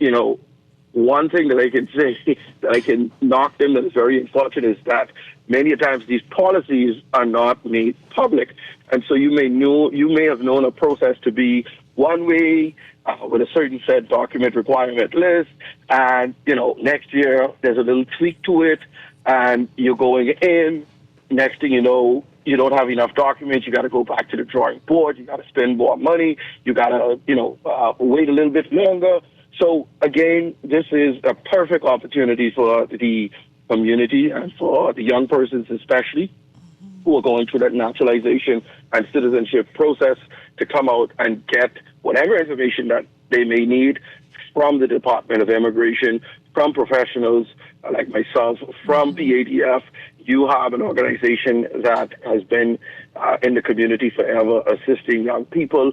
Speaker 11: one thing that I can say that I can knock them that is very unfortunate is that many a times these policies are not made public. And so you may have known a process to be one way with a certain set document requirement list. And, next year there's a little tweak to it and you're going in. Next thing you know, you don't have enough documents. You got to go back to the drawing board. You got to spend more money. You got to, wait a little bit longer. So again, this is a perfect opportunity for the community and for the young persons especially who are going through that naturalization and citizenship process to come out and get whatever information that they may need from the Department of Immigration, from professionals like myself, from PADF. You have an organization that has been in the community forever, assisting young people,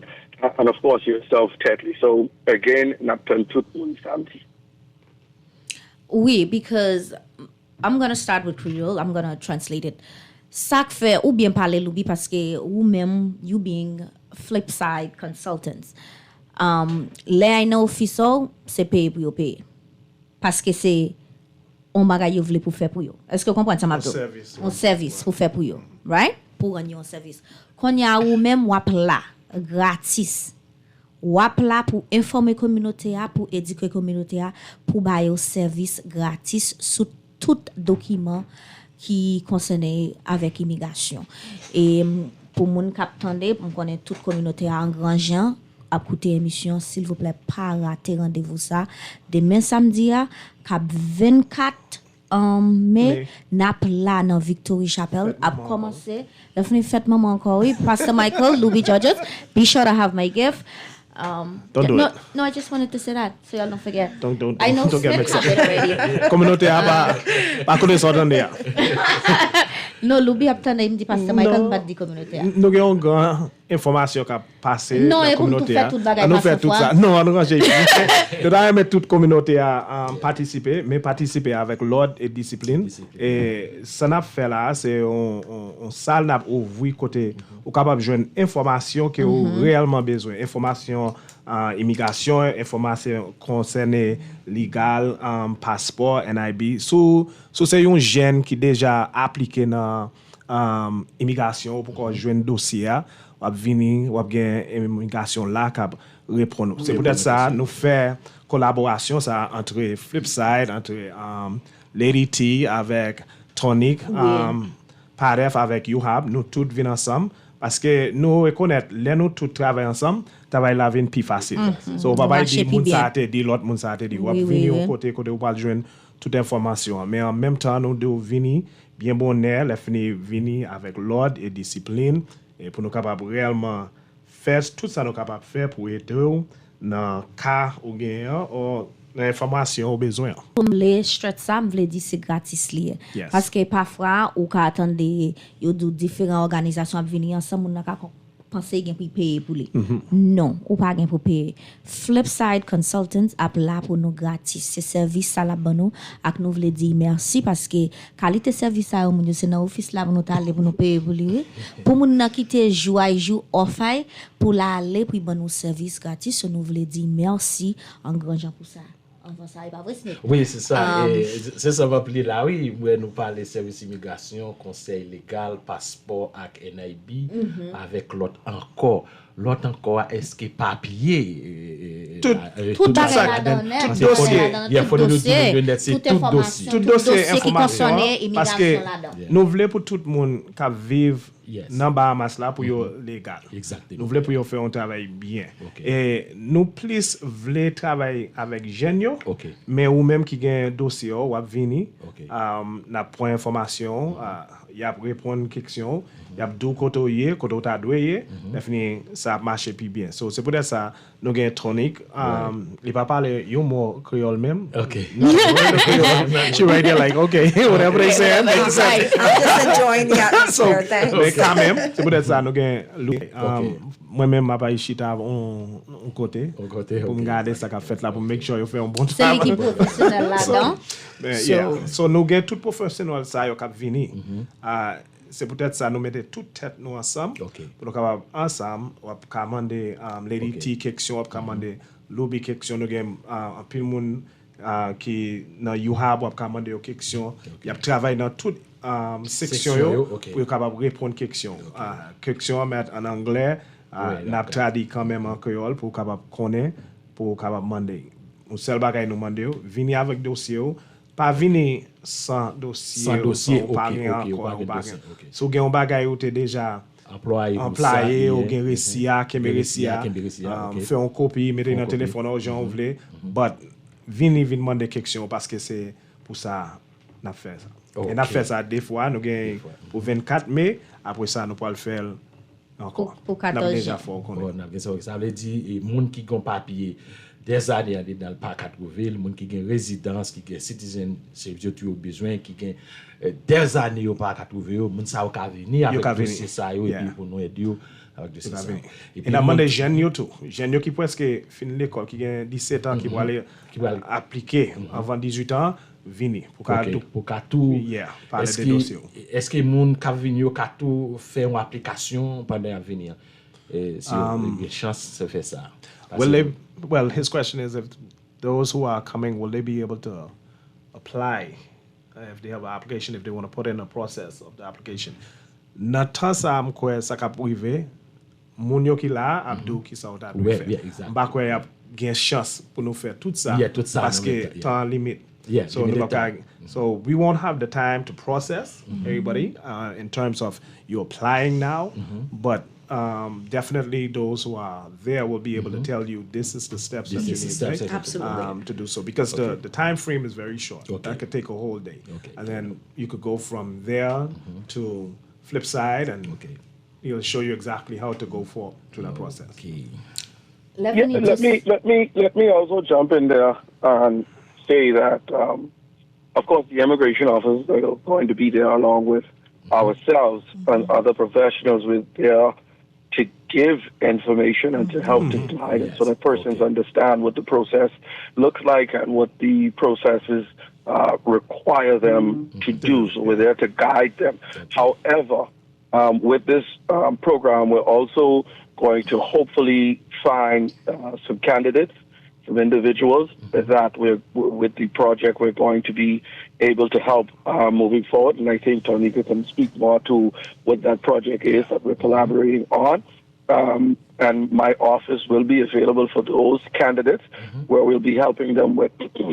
Speaker 11: and of course yourself, Tetley. So again, Napton Tutmun Samti.
Speaker 5: Oui, because I'm going to start with Creole. I'm going to translate it. Sak fe ou bien parler Luby parce que ou même you being Flipside consultants. Le I know official, c'est payer pour yo payer. Parce que c'est on bagay yo vle pour faire pour yo. Est-ce que vous comprenez ça m'a dit? Un service pour faire pour yo, right? Pour gagner un service. Quand y a ou même wap là gratis. Wap là pour informer communauté a, pour éduquer communauté a, pour bailler un service gratis sous tout document qui concerne avec immigration. Et pour moun k'ap tande, on connaît toute communauté a en grand gens à écouter émission, s'il vous plaît, pas rater rendez-vous ça. Demain samedi à 24 mai, nap là dans Victory Chapel a commencé. La fin fête maman encore oui, Pastor Michael, Luby Georges. Be sure to have my gift.
Speaker 13: Don't do it.
Speaker 5: No, I just wanted to say that so y'all don't forget.
Speaker 13: Don't
Speaker 5: I know
Speaker 13: get mixed up.
Speaker 5: already.
Speaker 13: Communauté a pas connaître ça dans
Speaker 5: Non, l'oubi ap tande me dit pasteur Michael pas di communauté.
Speaker 13: Nous avons une grande information qui a passé
Speaker 5: Non,
Speaker 13: dans la
Speaker 5: et pour nous
Speaker 13: communauté.
Speaker 5: faire toute bagaille
Speaker 13: Nous
Speaker 5: passe
Speaker 13: faire tout
Speaker 5: fois.
Speaker 13: ça. Non, nous ranger. Nous avons mettre toute communauté à participer, mais participer avec l'ordre et discipline. Et ça n'a fait là, c'est on salle n'a ouvert côté ou capable de joindre information que vous réellement besoin, information immigration, information concernée légal, passeport, NIB. C'est un jeune qui déjà appliqué dans immigration pour qu'on joue un dossier, ou venir, ou bien immigration là, qui répondre. C'est peut-être ça, nous faire collaboration ça entre Flipside, entre Lady T avec Tonic, Paref avec YouHab, nous tous venons ensemble. Parce que nous reconnaissons, là nous tous travaillons ensemble, travail la vie plus facile. So, on va pas dire moun ça te dit, l'autre moun ça te dit. On va venir au côté on va joindre toute information. Mais en même temps, nous devons venir bien bon air, les finir venir avec l'ordre et discipline et pour nous capables réellement faire tout ça nous capables faire pour aider dans cas ou gain ou l'information au besoin.
Speaker 5: Pour les stress ça, me veut dire c'est gratis lié.
Speaker 13: Yes.
Speaker 5: Parce que parfois ou ka attendre yo de différentes organisations à venir ensemble on n'a qu'à penser gen pour payer pour lui. Non, ou pas gen pour payer. Flipside Consultants app là pour nous gratis. C'est service ça là bon nous ak nous veut dire merci parce que qualité service ça au monde c'est dans office là pour nous aller pour nous payer pour lui. Pour moun nan quitter jour offre pour la aller pour bon nous service gratis, nous veut dire merci en grand gens pour ça. Enfin, ça est pas vrai,
Speaker 1: oui, c'est ça. C'est ça va plus là, oui. Où nous parlons service immigration, conseil légal, passeport avec NIB, avec l'autre encore. L'autre encore, est-ce que papier?
Speaker 5: Tout dossier.
Speaker 13: Tout dossier information. Parce que nous voulons pour tout le monde qui vive dans Bahamas là pour légal.
Speaker 1: Exactement.
Speaker 13: Nous voulons pour faire un travail bien. Et nous plus voulons travailler avec Genio, mais ou même qui gagne un dossier ou à venir, n'a point information, y a répondre question, y a deux côtés t'as doué, ça marche plus bien. So c'est pour ça nous gagne Tonic, il pas parler yo mot créole même. She right there like whatever they say.
Speaker 14: I'm just enjoying the atmosphere. Thanks.
Speaker 13: Quand même, c'est pour ça nous gagne moi-même m'a pas chita un côté pour me garder ça qu'a fait là pour make sure you fait un bon travail.
Speaker 5: C'est l'équipe professionnelle là-dedans.
Speaker 13: So nous gagne tout professionnel ça yo cap venir. C'est peut-être ça nous mettre toute tête nous ensemble pour nous capable ensemble on va commander Lady T question on va commander Lobby question nous gagne un pile monde qui dans YouHab on va commander question il y a travail dans toute section yo pour capable répondre question question mettre en anglais n'a traduit quand même en créole pour capable connaître pour capable demander on seul bagay nous demander venir avec dossier pas venir sans dossier so gen on bagay ou te déjà employé ou gen récit fait un copie mettre dans téléphone aux gens voulez but venir demander question parce que c'est pour ça n'a fait ça et n'a fait ça des fois nous gain pour 24 mai après ça nous pas le faire encore
Speaker 5: pour 14
Speaker 1: déjà ça veut dire monde qui gon papier des années dans le parc à trouver, les gens qui ont résidence, qui ont citizen, c'est tout besoin, qui ont des années au parc à trouver, les gens qui ont venir avec dossier ça, et puis pour nous aider avec dossier ça.
Speaker 13: Et la demande des jeunes tout, jeunes qui presque finissent l'école, qui ont 17 ans, qui vont aller appliquer avant 18 ans, venir
Speaker 1: pour tout
Speaker 13: parler des dossiers.
Speaker 1: Est-ce que les gens qui viennent pour tout faire une application pendant venir? Si une chance de faire ça.
Speaker 13: Well, his question is if those who are coming, will they be able to apply if they have an application, if they want to put in a process of the application? Natan sa mkwe sa ka privé, moun yo ki la, Abdou ki sa ou ta dwe fè. Mbakwe y a gen chance pour nous faire tout ça parce que temps limite. So we won't have the time to process everybody in terms of you applying now, but definitely those who are there will be able to tell you this is the steps that you need to take to do so because the time frame is very short. That could take a whole day. And then you could go from there to Flipside and he'll show you exactly how to go through that process.
Speaker 11: Let me also jump in there and say that of course the immigration officers are going to be there along with ourselves and other professionals with there to give information and to help to guide it so that persons understand what the process looks like and what the processes require them to do. So we're there to guide them. However, with this program, we're also going to hopefully find some candidates, some individuals that with the project we're going to be able to help moving forward. And I think Tonika can speak more to what that project is that we're collaborating on. And my office will be available for those candidates where we'll be helping them with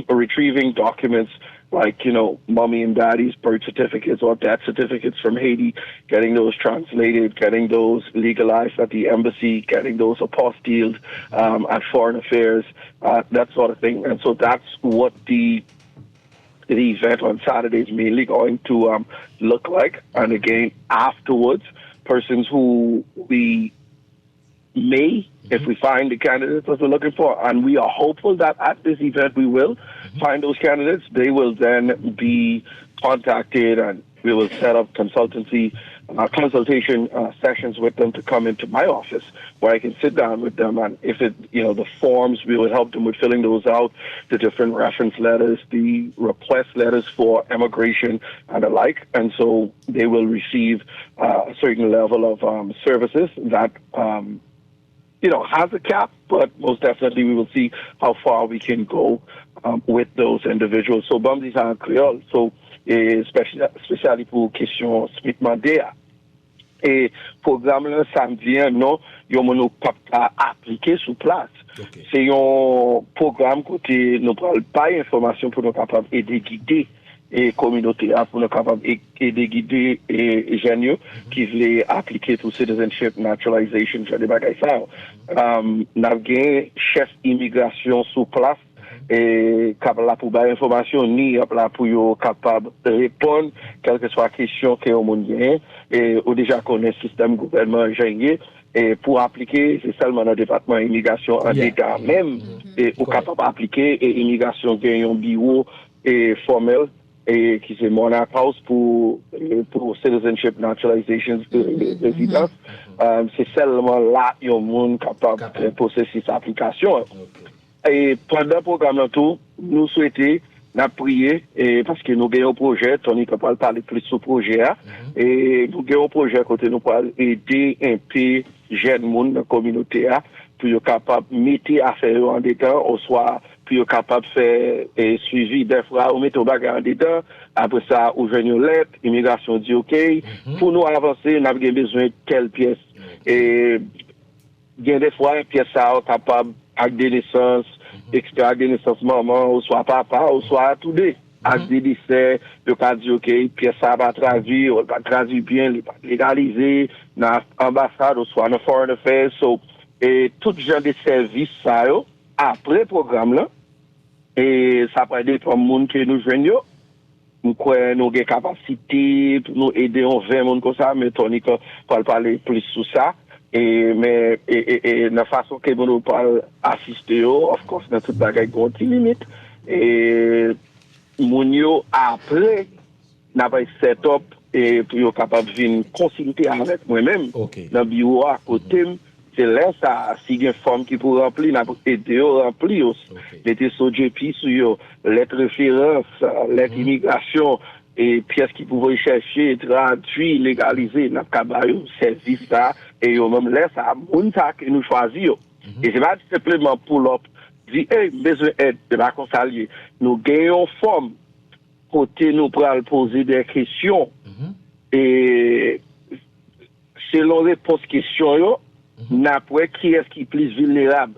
Speaker 11: retrieving documents like, mommy and daddy's birth certificates or death certificates from Haiti, getting those translated, getting those legalized at the embassy, getting those apostilled at Foreign Affairs, that sort of thing. And so that's what the event on Saturday is mainly going to look like. And again, afterwards, persons who we may, if we find the candidates that we're looking for, and we are hopeful that at this event we will find those candidates, they will then be contacted and we will set up consultation sessions with them to come into my office where I can sit down with them, and if the forms, we will help them with filling those out, the different reference letters, the request letters for immigration and the like, and so they will receive a certain level of services that has a cap, but most definitely we will see how far we can go with those individuals. So, Bambi en créole, so, spécialement pour question Smith Mandela. Et programme là, ça vient, non, yon mono pas appliqué sur place. C'est un programme côté nous parle pas information pour nous capables aider guider et communauté pour nous capables aider guider et jeunes qui veulent appliquer tout citizenship naturalization des bagages ça. N'a gagné chef immigration sur place et capable pour bailler information ni là pour yo capable répondre quelle que soit la question que au monde gagne et ou déjà connaît système gouvernement ingénieur et pour appliquer c'est seulement dans le département immigration en état même et ou capable appliquer et immigration gagne un bureau et formel et qui c'est Monarch House pour citizenship naturalization résidence. C'est seulement là il y a un monde capable de processus application. Et pendant le programme tout, nous souhaitons prier parce que nous avons un projet, Tony peut parler plus sur le projet, et nous avons un projet côté nous pour aider un peu jeunes monde dans la communauté pour être capable de mettre affaires en dedans, ou soit pour être capable de faire suivi des fois, ou mettre au bagage en dedans, après ça, ou venir une lettre, immigration dit OK, pour nous avancer, nous avons besoin de telle pièce. Et il y a des fois, une pièce capable avec des naissances, extra des naissances maman, ou soit papa, ou soit tout deux. Avec des décès, le cas dit OK, pièce ça va traduire, on va traduire bien, légaliser, dans l'ambassade, ou soit dans Foreign Affairs. So, et tout genre de services, ça, après le programme là, et ça peut aider pour le monde que nous joignons. Nous croyons nous avons capacité pour nous aider 20 personnes comme ça, mais Tony peut parler plus sur ça. Et la façon que nous pouvons assister, of course, dans toute bagaille, il y a une limite. Et nous, après, nous avons set up et pour être capable de venir consulter avec moi-même dans le bureau à côté. C'est là, ça, si il y a une forme qui peut remplir, nous avons aidé à remplir. Mettez sur JP, sur lettre référence, lettre immigration, et pièces qui pouvaient chercher, traduire, légaliser, n'a pas de service ça, et au même là, ça, moun ça que nous choisissons. Et c'est pas simplement pour l'op, dit, hey, besoin d'aide, de la consalier. Nous gagnons forme, côté nous pour poser des questions, et selon les réponses questions, n'après qui est-ce qui est plus vulnérable,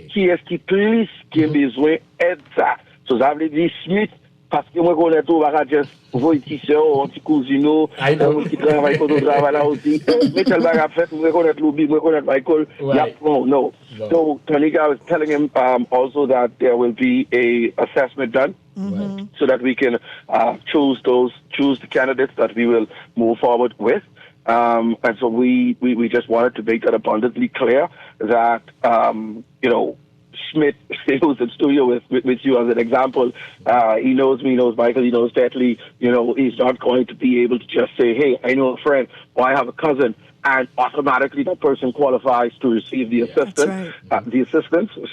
Speaker 11: qui est-ce qui plus qui a besoin d'aide ça. Ça veut dire Smith, parce que moi, je connais tout, juste voyer tisseur, un petit cousino, un qui travaille quand on travaille là aussi. Mais tel bagage fait, je connais Loubi, je connais Michael. No. So, Tonika was telling him also that there will be a assessment done so that we can choose the candidates that we will move forward with. And so we just wanted to make that abundantly clear that, Schmidt, who's in studio with you as an example, he knows me, knows Michael, he knows Tetley. He's not going to be able to just say, hey, I know a friend, or I have a cousin, and automatically that person qualifies to receive the assistance.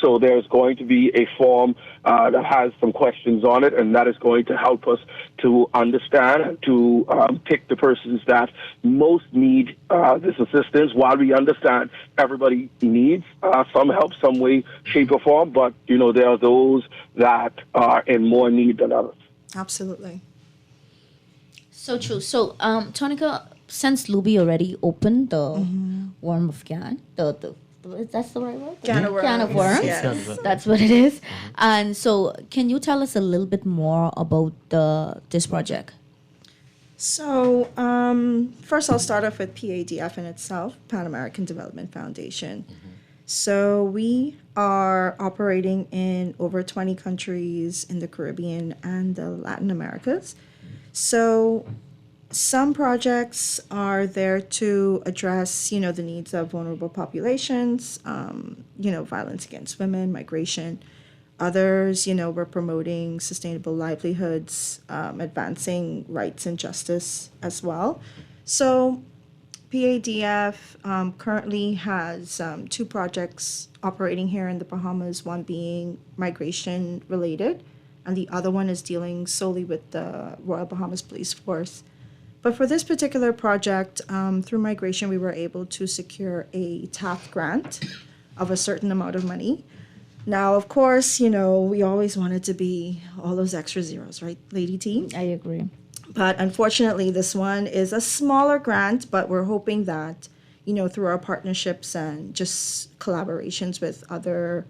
Speaker 11: So there's going to be a form that has some questions on it, and that is going to help us to understand and to pick the persons that most need this assistance. While we understand everybody needs some help, some way, shape, or form, but there are those that are in more need than others.
Speaker 14: Absolutely.
Speaker 5: So true. So, Tonica, since Luby already opened the worm of Can, that's the right word?
Speaker 14: Can of worms.
Speaker 5: Can of worms.
Speaker 14: Yes.
Speaker 5: That's what it is. And so, can you tell us a little bit more about this project?
Speaker 14: So, first I'll start off with PADF in itself, Pan American Development Foundation. So, we are operating in over 20 countries in the Caribbean and the Latin Americas. So, some projects are there to address, the needs of vulnerable populations, violence against women, migration. Others, we're promoting sustainable livelihoods, advancing rights and justice as well. So PADF currently has 2 projects operating here in the Bahamas, one being migration related, and the other one is dealing solely with the Royal Bahamas Police Force. But for this particular project, through migration, we were able to secure a TAF grant of a certain amount of money. Now, of course, we always wanted to be all those extra zeros, right, Lady T?
Speaker 5: I agree.
Speaker 14: But unfortunately, this one is a smaller grant, but we're hoping that, through our partnerships and just collaborations with other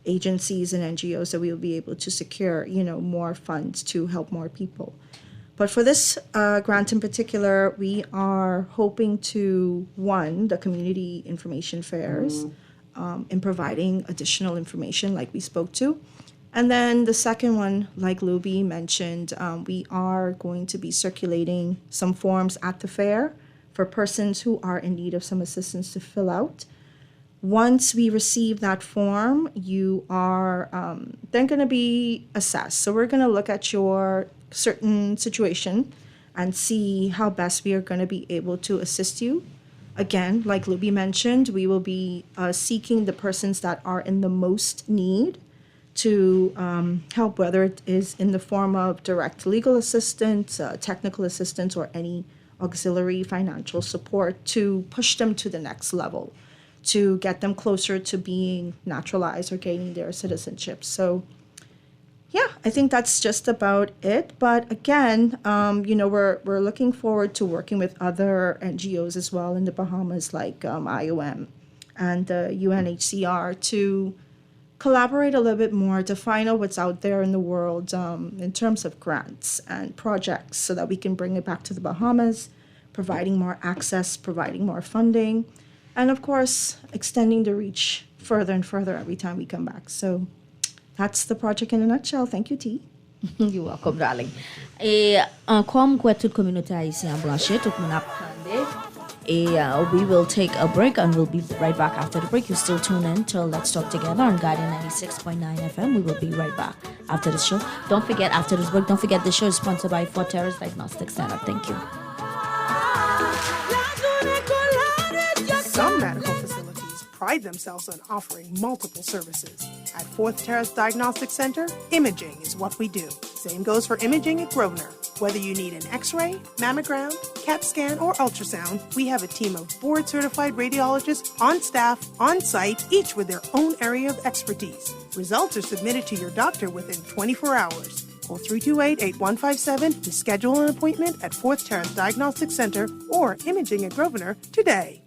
Speaker 14: agencies and NGOs, that we will be able to secure, more funds to help more people. But for this grant in particular, we are hoping to, one, the community information fairs in providing additional information like we spoke to. And then the second one, like Luby mentioned, we are going to be circulating some forms at the fair for persons who are in need of some assistance to fill out. Once we receive that form, you are then going to be assessed. So we're going to look at your certain situation and see how best we are going to be able to assist you. Again, like Luby mentioned, we will be seeking the persons that are in the most need to help, whether it is in the form of direct legal assistance, technical assistance, or any auxiliary financial support to push them to the next level, to get them closer to being naturalized or gaining their citizenship. So yeah, I think that's just about it. But again, we're looking forward to working with other NGOs as well in the Bahamas, like IOM and the UNHCR, to collaborate a little bit more to find out what's out there in the world in terms of grants and projects, so that we can bring it back to the Bahamas, providing more access, providing more funding, and of course, extending the reach further and further every time we come back. So that's the project in a nutshell. Thank you, T.
Speaker 5: You're welcome, darling. Comme quoi toute communauté haïtienne branchée, tout le monde attendait. We will take a break and we'll be right back after the break. You still tune in till Let's Talk Together on Guardian 96.9 FM. We will be right back after the show. Don't forget, after this break, don't forget the show is sponsored by Fort Terrace Diagnostic Center. Thank you.
Speaker 9: Some medical facilities pride themselves on offering multiple services. At Fourth Terrace Diagnostic Center, imaging is what we do. Same goes for imaging at Grosvenor. Whether you need an X-ray, mammogram, CAT scan, or ultrasound, we have a team of board-certified radiologists on staff, on site, each with their own area of expertise. Results are submitted to your doctor within 24 hours. Call 328-8157 to schedule an appointment at Fourth Terrace Diagnostic Center or Imaging at Grosvenor today.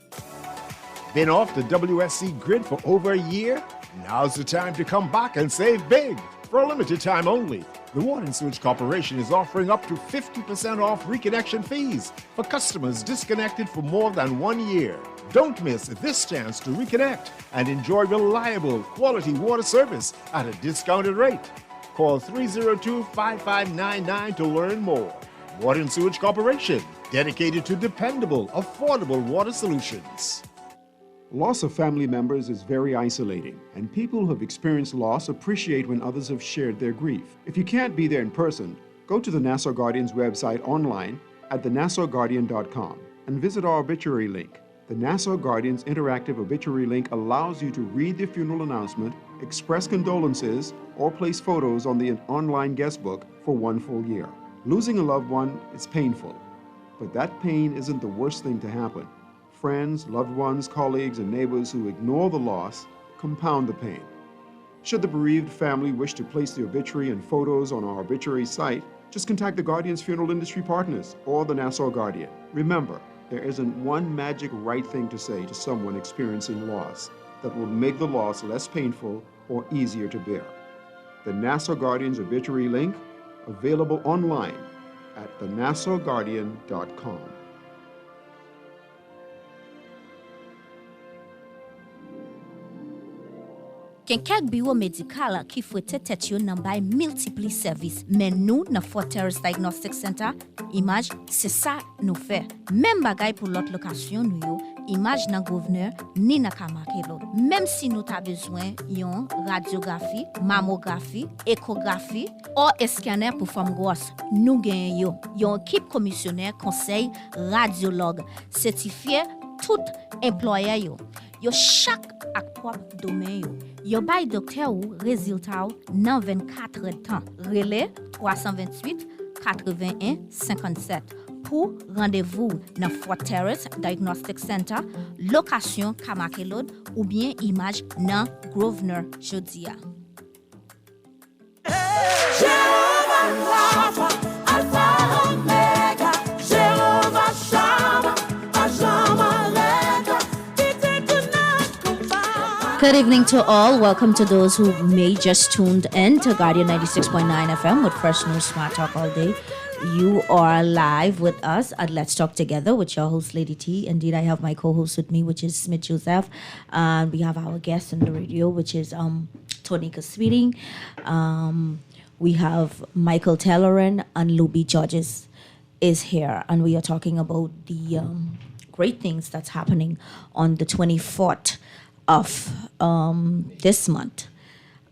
Speaker 4: Been off the WSC grid for over a year? Now's the time to come back and save big. For a limited time only, the Water and Sewage Corporation is offering up to 50% off reconnection fees for customers disconnected for more than 1 year. Don't miss this chance to reconnect and enjoy reliable, quality water service at a discounted rate. Call 302-5599 to learn more. Water and Sewage Corporation, dedicated to dependable, affordable water solutions.
Speaker 6: Loss of family members is very isolating, and people who have experienced loss appreciate when others have shared their grief. If you can't be there in person, go to the Nassau Guardian's website online at thenassauguardian.com and visit our obituary link. The Nassau Guardian's interactive obituary link allows you to read the funeral announcement, express condolences, or place photos on the online guest book for 1 full year. Losing a loved one is painful, but that pain isn't the worst thing to happen. Friends, loved ones, colleagues, and neighbors who ignore the loss compound the pain. Should the bereaved family wish to place the obituary and photos on our obituary site, just contact the Guardian's funeral industry partners or the Nassau Guardian. Remember, there isn't one magic right thing to say to someone experiencing loss that will make the loss less painful or easier to bear. The Nassau Guardian's obituary link, available online at thenassauguardian.com.
Speaker 5: Ken kek bureau médical qui fouette tête yo nan bay multiple service. Men nou nan Fort Terrace Diagnostic Center, image c'est ça nous fait. Même bagay pour l'autre location nou yo, image nan gouverneur ni nan Kamakelo. Même si nous ta besoin yon radiographie, mammographie, échographie ou scanner pour femme grosse, nous gen yo. Yon équipe commissionnaire conseil radiologue certifié tout employé yo. Yo chaque ak propre domaine yo. Yo bay docteur ou résultat nan 24 temps. Relais 328 81 57 pour rendez-vous dans Fort Terrace Diagnostic Center, location Kamakelod ou bien image dans Grosvenor Jodia. Good evening to all. Welcome to those who may just tuned in to Guardian 96.9 FM with Fresh News Smart Talk all day. You are live with us at Let's Talk Together with your host, Lady T. Indeed, I have my co-host with me, which is Smith Joseph. And we have our guest on the radio, which is Tonika Sweeting. We have Michael Telleran and Luby Georges is here. And we are talking about the great things that's happening on the 24th of this month,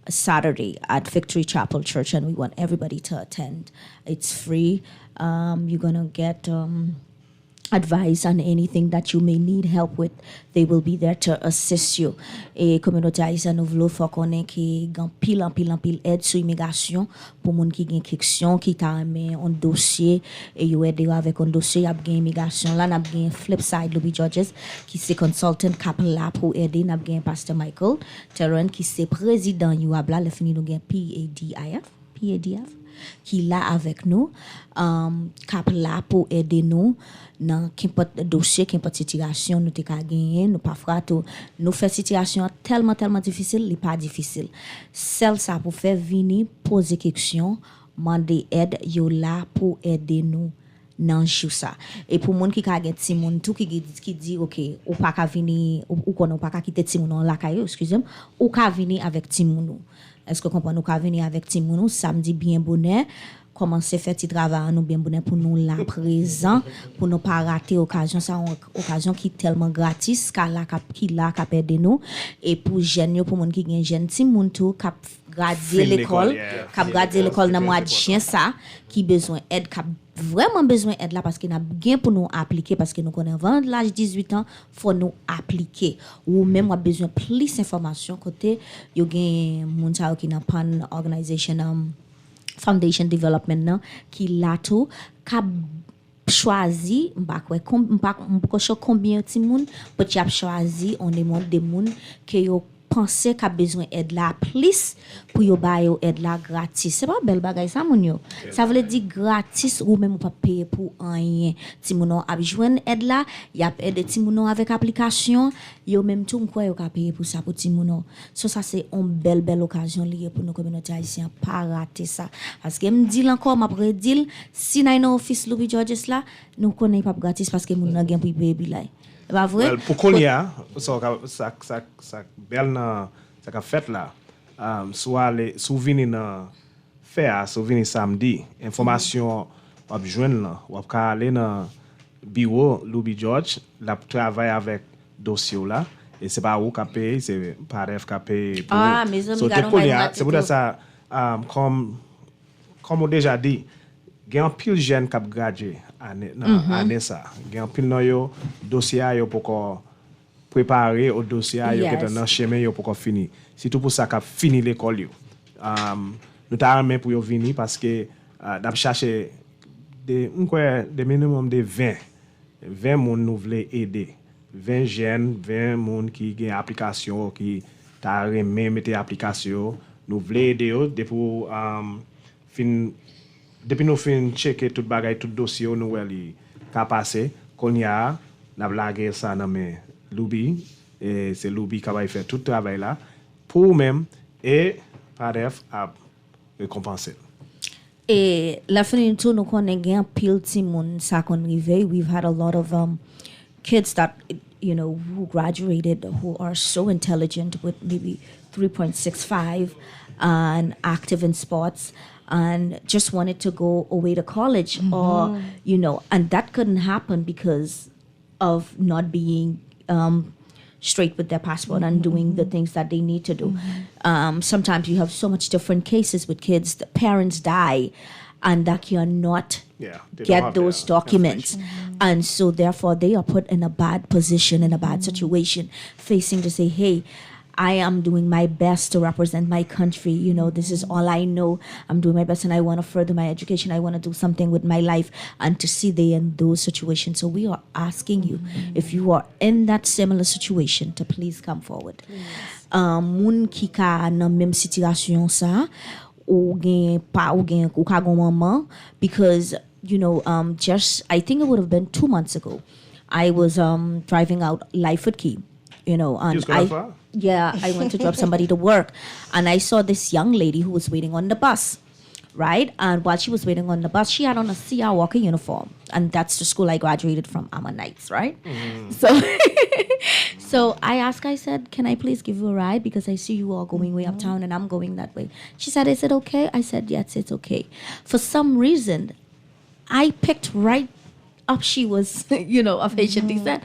Speaker 5: Saturday at Victory Chapel Church, and we want everybody to attend. It's free. You're gonna get advice on anything that you may need help with. They will be there to assist you. Et communauté haïtienne nous voulons faut connaître qui gan pile aide sur immigration pour moun qui gen question qui t'a mis un dossier et yo aider avec un dossier y a gen immigration là n'a gen flip side Louis Georges qui c'est consultant cap là pour aider n'a gen pasteur Michael Terran qui c'est président you a là le fini nous gen PADF qui là avec nous cap là pour aider nous dans qu'importe dossier qu'importe situation nous te ka gagner nous parfois tout nous fait situation tellement difficile il pas difficile celle ça pour faire venir poser question demander aide yo là pour aider nous dans ça et pour monde qui ka gen ti moun tout qui dit OK ou pas ka venir ou qu'on pas ka quitter ti moun là kayo excusez-moi ou ka venir avec ti moun. Est-ce que comprend nous ka venir avec ti moun samedi bien bonheur commencer faire petit travail nous bien bonheur pour nous là présent pour nous pas rater occasion ça occasion qui tellement gratis qui là cap aider nous et pour jeune pour monde qui gen jeune ti moun tout cap grader l'école cap grader l'école dans mois de juin ça qui besoin aide cap vraiment besoin aide là parce qu'il n'a gain pour nous appliquer parce que nous connaissons avant l'âge 18 ans faut nous appliquer ou même a besoin plus information côté yo gain moun sa qui n'a pan organisation foundation development nan qui là tout cap choisi combien ti moun peut y a choisi on demande des moun que yo penser qu'a besoin aide là plus pour yo ba yo aide là gratis c'est pas belle bagay ça moun yo ça veut dire gratis ou même pas payer pour rien ti moun a joindre aide là y a aide ti moun avec application yo même tout quoi yo ka payer pour ça pour ti moun so ça c'est une belle occasion liée pour nos communautés haïtiennes pas rater ça parce que me dit encore m'a redil si na office Louis Georges là nous connaît pas gratis parce que moun nan gen pour payer bilay. Pas vrai?
Speaker 13: Well, pour qu'on y a, ça belle na ça qu'a fait là. Soit les souvenirs na faire, souvenirs samedi, information on joindre là, ou ka aller na bureau Louis George, la travailler avec dossier là et c'est pas ou qui paye, c'est paref qui paye.
Speaker 5: Ah, mais ça,
Speaker 13: So,
Speaker 5: me
Speaker 13: c'est pour ça, comme on déjà dit, il y a un pile jeune qui a gradué année ça. Il y a un pile de dossier pour préparer au dossier qui est dans le chemin pour finir. C'est tout pour ça qu'a fini l'école. Nous t'avons pour venir parce que nous cherchons des minimum de 20 personnes nous voulons aider. 20 jeunes, 20 personnes qui ont une application, qui ont mettre application. Nous voulons aider depuis nous fin checker tout bagay tout dossier nous li ka passé qu'on y a n'a blagué ça dans mais Loubi et c'est Loubi qui va faire tout travail là pour même et paref à récompenser.
Speaker 5: Et la fin tout nous connaît un pile timon ça qu'on rive. We've had a lot of kids that who graduated who are so intelligent with maybe 3.65 and active in sports and just wanted to go away to college or and that couldn't happen because of not being straight with their passport and doing the things that they need to do. Sometimes you have so much different cases with kids. The parents die and that cannot get those documents. And so therefore they are put in a bad position, in a bad situation, facing to say, hey, I am doing my best to represent my country. This is all I know. I'm doing my best and I want to further my education. I want to do something with my life and to see they in those situations. So we are asking you, if you are in that similar situation, to please come forward. Moun ki ka nan même situation sa, ou ka gon maman, because, just, I think it would have been 2 months ago, I was driving out Lightfoot Key, and I went to drop somebody to work and I saw this young lady who was waiting on the bus, right? And while she was waiting on the bus, she had on a C.R. Walker uniform. And that's the school I graduated from, Ammonites, right? So I asked, I said, can I please give you a ride? Because I see you all going way uptown and I'm going that way. She said, is it okay? I said, yes, it's okay. For some reason, I picked right up. She was, of Haitian descent.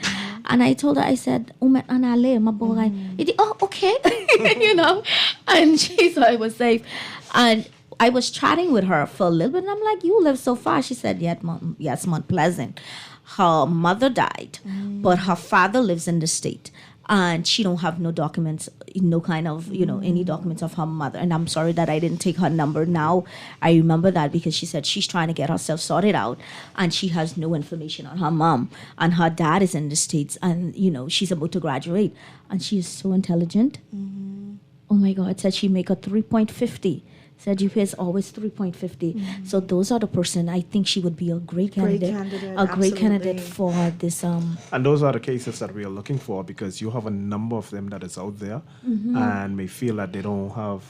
Speaker 5: And I told her, I said, oh, okay, and she thought it was safe. And I was chatting with her for a little bit, and I'm like, you live so far. She said, yes, Mount Pleasant. Her mother died, but her father lives in the state. And she don't have no documents, no kind of, any documents of her mother. And I'm sorry that I didn't take her number now. I remember that because she said she's trying to get herself sorted out and she has no information on her mom. And her dad is in the States and, she's about to graduate. And she is so intelligent. Oh my God, said she make a 3.50. Said GPA is always 3.50. So those are the person I think she would be a great candidate for this.
Speaker 13: And those are the cases that we are looking for because you have a number of them that is out there and may feel that they don't have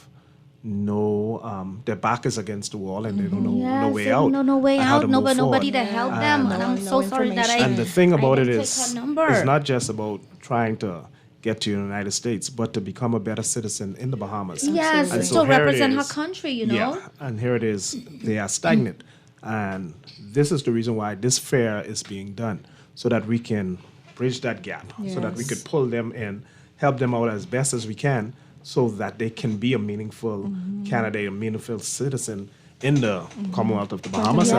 Speaker 13: their back is against the wall and they don't know no way out.
Speaker 5: No way out. Nobody to help them. And I'm so sorry that
Speaker 13: And the thing about it is, it's not just about trying to get to the United States, but to become a better citizen in the Bahamas.
Speaker 5: Yes, and so represent her country,
Speaker 13: Yeah, and here it is, they are stagnant. And this is the reason why this fair is being done, so that we can bridge that gap, so that we could pull them in, help them out as best as we can, so that they can be a meaningful candidate, a meaningful citizen in the Commonwealth of the Bahamas.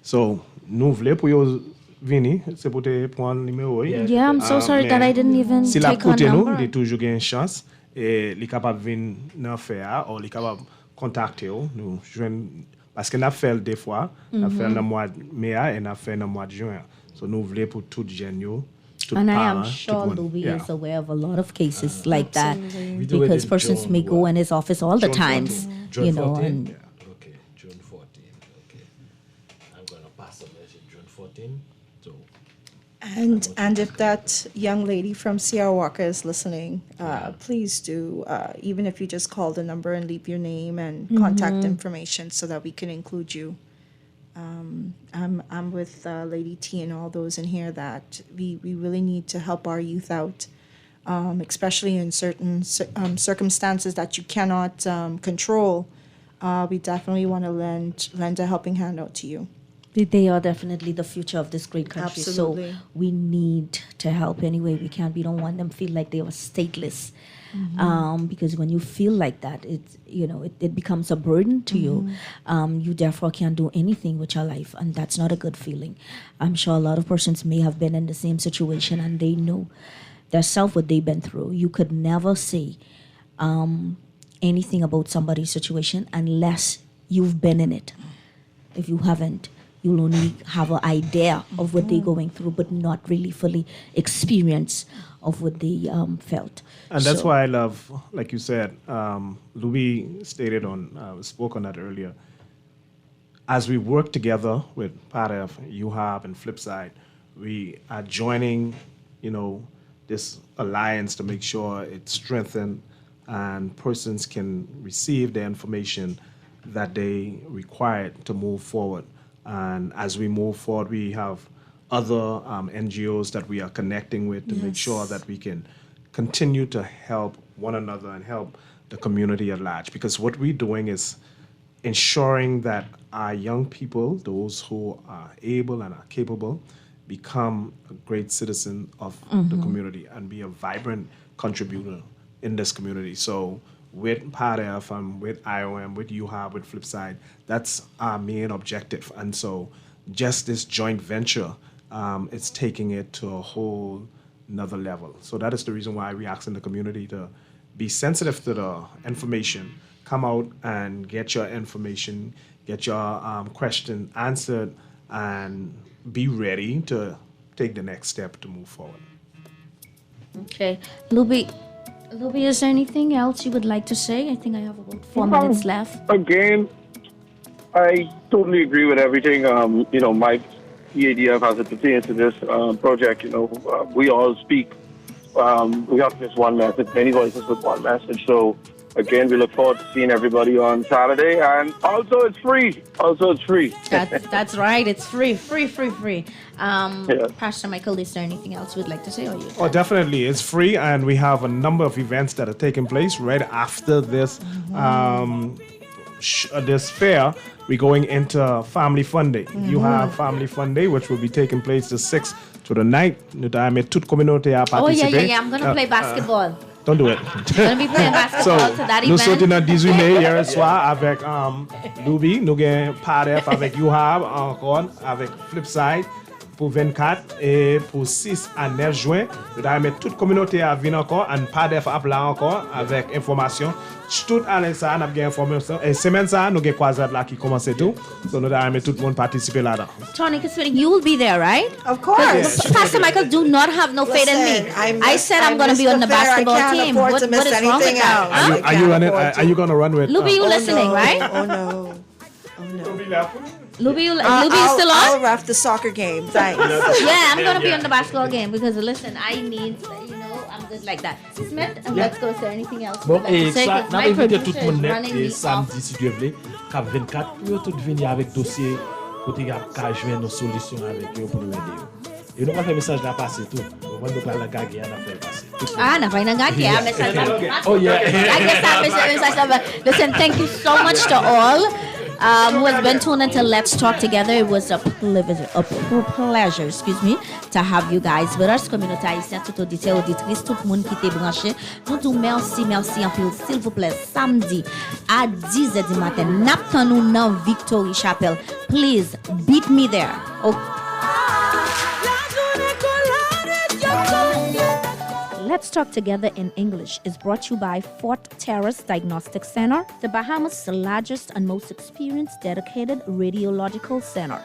Speaker 13: So, nous voulons pour vous Vini, c'est pour te prendre numéro.
Speaker 5: Yeah, I'm so sorry that I didn't even
Speaker 13: si
Speaker 5: take her number.
Speaker 13: Il toujours une chance et li capable venir dans faire ou li capable contacter nous joindre parce que n'a fait des fois, n'a fait dans mois de mai et n'a fait dans mois de juin. So nous voulons pour tout jeune
Speaker 5: And I am sure Louis is aware of a lot of cases like that because persons may go in his office all the times,
Speaker 1: June 14?
Speaker 5: and
Speaker 1: Okay, June 14. Okay. I'm going to pass a message June 14.
Speaker 14: And if that young lady from Sierra Walker is listening, please do, even if you just call the number and leave your name and contact information so that we can include you. I'm with Lady T and all those in here that we really need to help our youth out, especially in certain circumstances that you cannot control. We definitely want to lend a helping hand out to you.
Speaker 15: They are definitely the future of this great country.
Speaker 14: Absolutely.
Speaker 15: So we need to help any way we can. We don't want them to feel like they are stateless. Because when you feel like that, it becomes a burden to you. You therefore can't do anything with your life, and that's not a good feeling. I'm sure a lot of persons may have been in the same situation, and they know themselves what they've been through. You could never say anything about somebody's situation unless you've been in it. If you haven't, you'll only have an idea of what they're going through, but not really fully experience of what they felt.
Speaker 13: And that's why I love, like you said, Louis spoke on that earlier. As we work together with PADEF, UHAB, and Flipside, we are joining, this alliance to make sure it's strengthened and persons can receive the information that they require to move forward. And as we move forward, we have other NGOs that we are connecting with to make sure that we can continue to help one another and help the community at large. Because what we're doing is ensuring that our young people, those who are able and are capable, become a great citizen of the community and be a vibrant contributor in this community. So with PADEF and with IOM, with UHAB, with Flipside, that's our main objective. And so just this joint venture, it's taking it to a whole another level. So that is the reason why we're asking the community to be sensitive to the information, come out and get your information, get your question answered, and be ready to take the next step to move forward.
Speaker 15: Okay. Luby, is there anything else you would like to say? I think I have about 4 minutes left.
Speaker 11: Again, I totally agree with everything, my EADF as it pertains to this project. We all speak, we have just one message, many voices with one message. So again, we look forward to seeing everybody on Saturday, and also it's free.
Speaker 15: That's right. It's free. Pastor Michael, is there anything else you would like to say?
Speaker 13: Oh, definitely. It's free, and we have a number of events that are taking place right after this this fair. We're going into Family Fun Day. You have Family Fun Day, which will be taking place the 6th to the 9th.
Speaker 15: Oh, yeah. I'm going to play basketball.
Speaker 13: Don't do it.
Speaker 15: Gonna be playing basketball to that
Speaker 13: nous
Speaker 15: event.
Speaker 13: sommes dans 18 mai hier soir avec Louis, nous avons PADEF avec UHAB encore, avec Flipside pour 24 et pour 6 à 9 juin. Nous allons mettre toute la communauté à venir encore, et PADEF à là encore avec information. Tout à l'instant, nous avons information. Et semaine ça, nous avons croisade là qui commence tout. Donc nous allons mettre tout le monde participer là-dedans.
Speaker 15: Tony Kiswini, you will be there, right?
Speaker 14: Of course.
Speaker 15: Pastor Michael, do not have no faith in me. I said I'm going to be on the basketball team. What is wrong with that?
Speaker 13: Are you running? Are you going to run with?
Speaker 15: Luby, you listening, right?
Speaker 14: Oh no.
Speaker 15: Luby, you still on?
Speaker 14: I'll ref the soccer game. Thanks.
Speaker 15: Yeah, I'm going to be on the basketball game because, listen, I need, I'm good like that. Smith, let's go. Is there anything else?
Speaker 1: Bon, et
Speaker 15: say?
Speaker 1: ça,
Speaker 15: My
Speaker 1: n'a invité
Speaker 15: producer
Speaker 1: tout le monde
Speaker 15: is
Speaker 1: net
Speaker 15: running
Speaker 1: et
Speaker 15: me
Speaker 1: samedi,
Speaker 15: off.
Speaker 1: si Dieu veut, cap 24, pour tout venir avec dossier, côté y a qu'à joindre nos solutions avec eux pour nous aider. Et nous allons faire message là passer tout. On va nous parler de la guerre, on a fait passer.
Speaker 15: Ah, na fay na nga kaya message na.
Speaker 1: Oh, yeah.
Speaker 15: I guess that message na. Listen, thank you so much to all who has been tuned into Let's Talk Together. It was a pleasure, to have you guys with us. Communauté haïtienne, tout auditeur, auditrice, tout le monde qui t'est branché. Nous disons merci en plus, s'il vous plaît, samedi à 10h du matin. N'attendons-nous dans Victory Chapel. Please, beat me there. Okay. Let's Talk Together in English is brought to you by Fort Terrace Diagnostic Center, the Bahamas' largest and most experienced dedicated radiological center.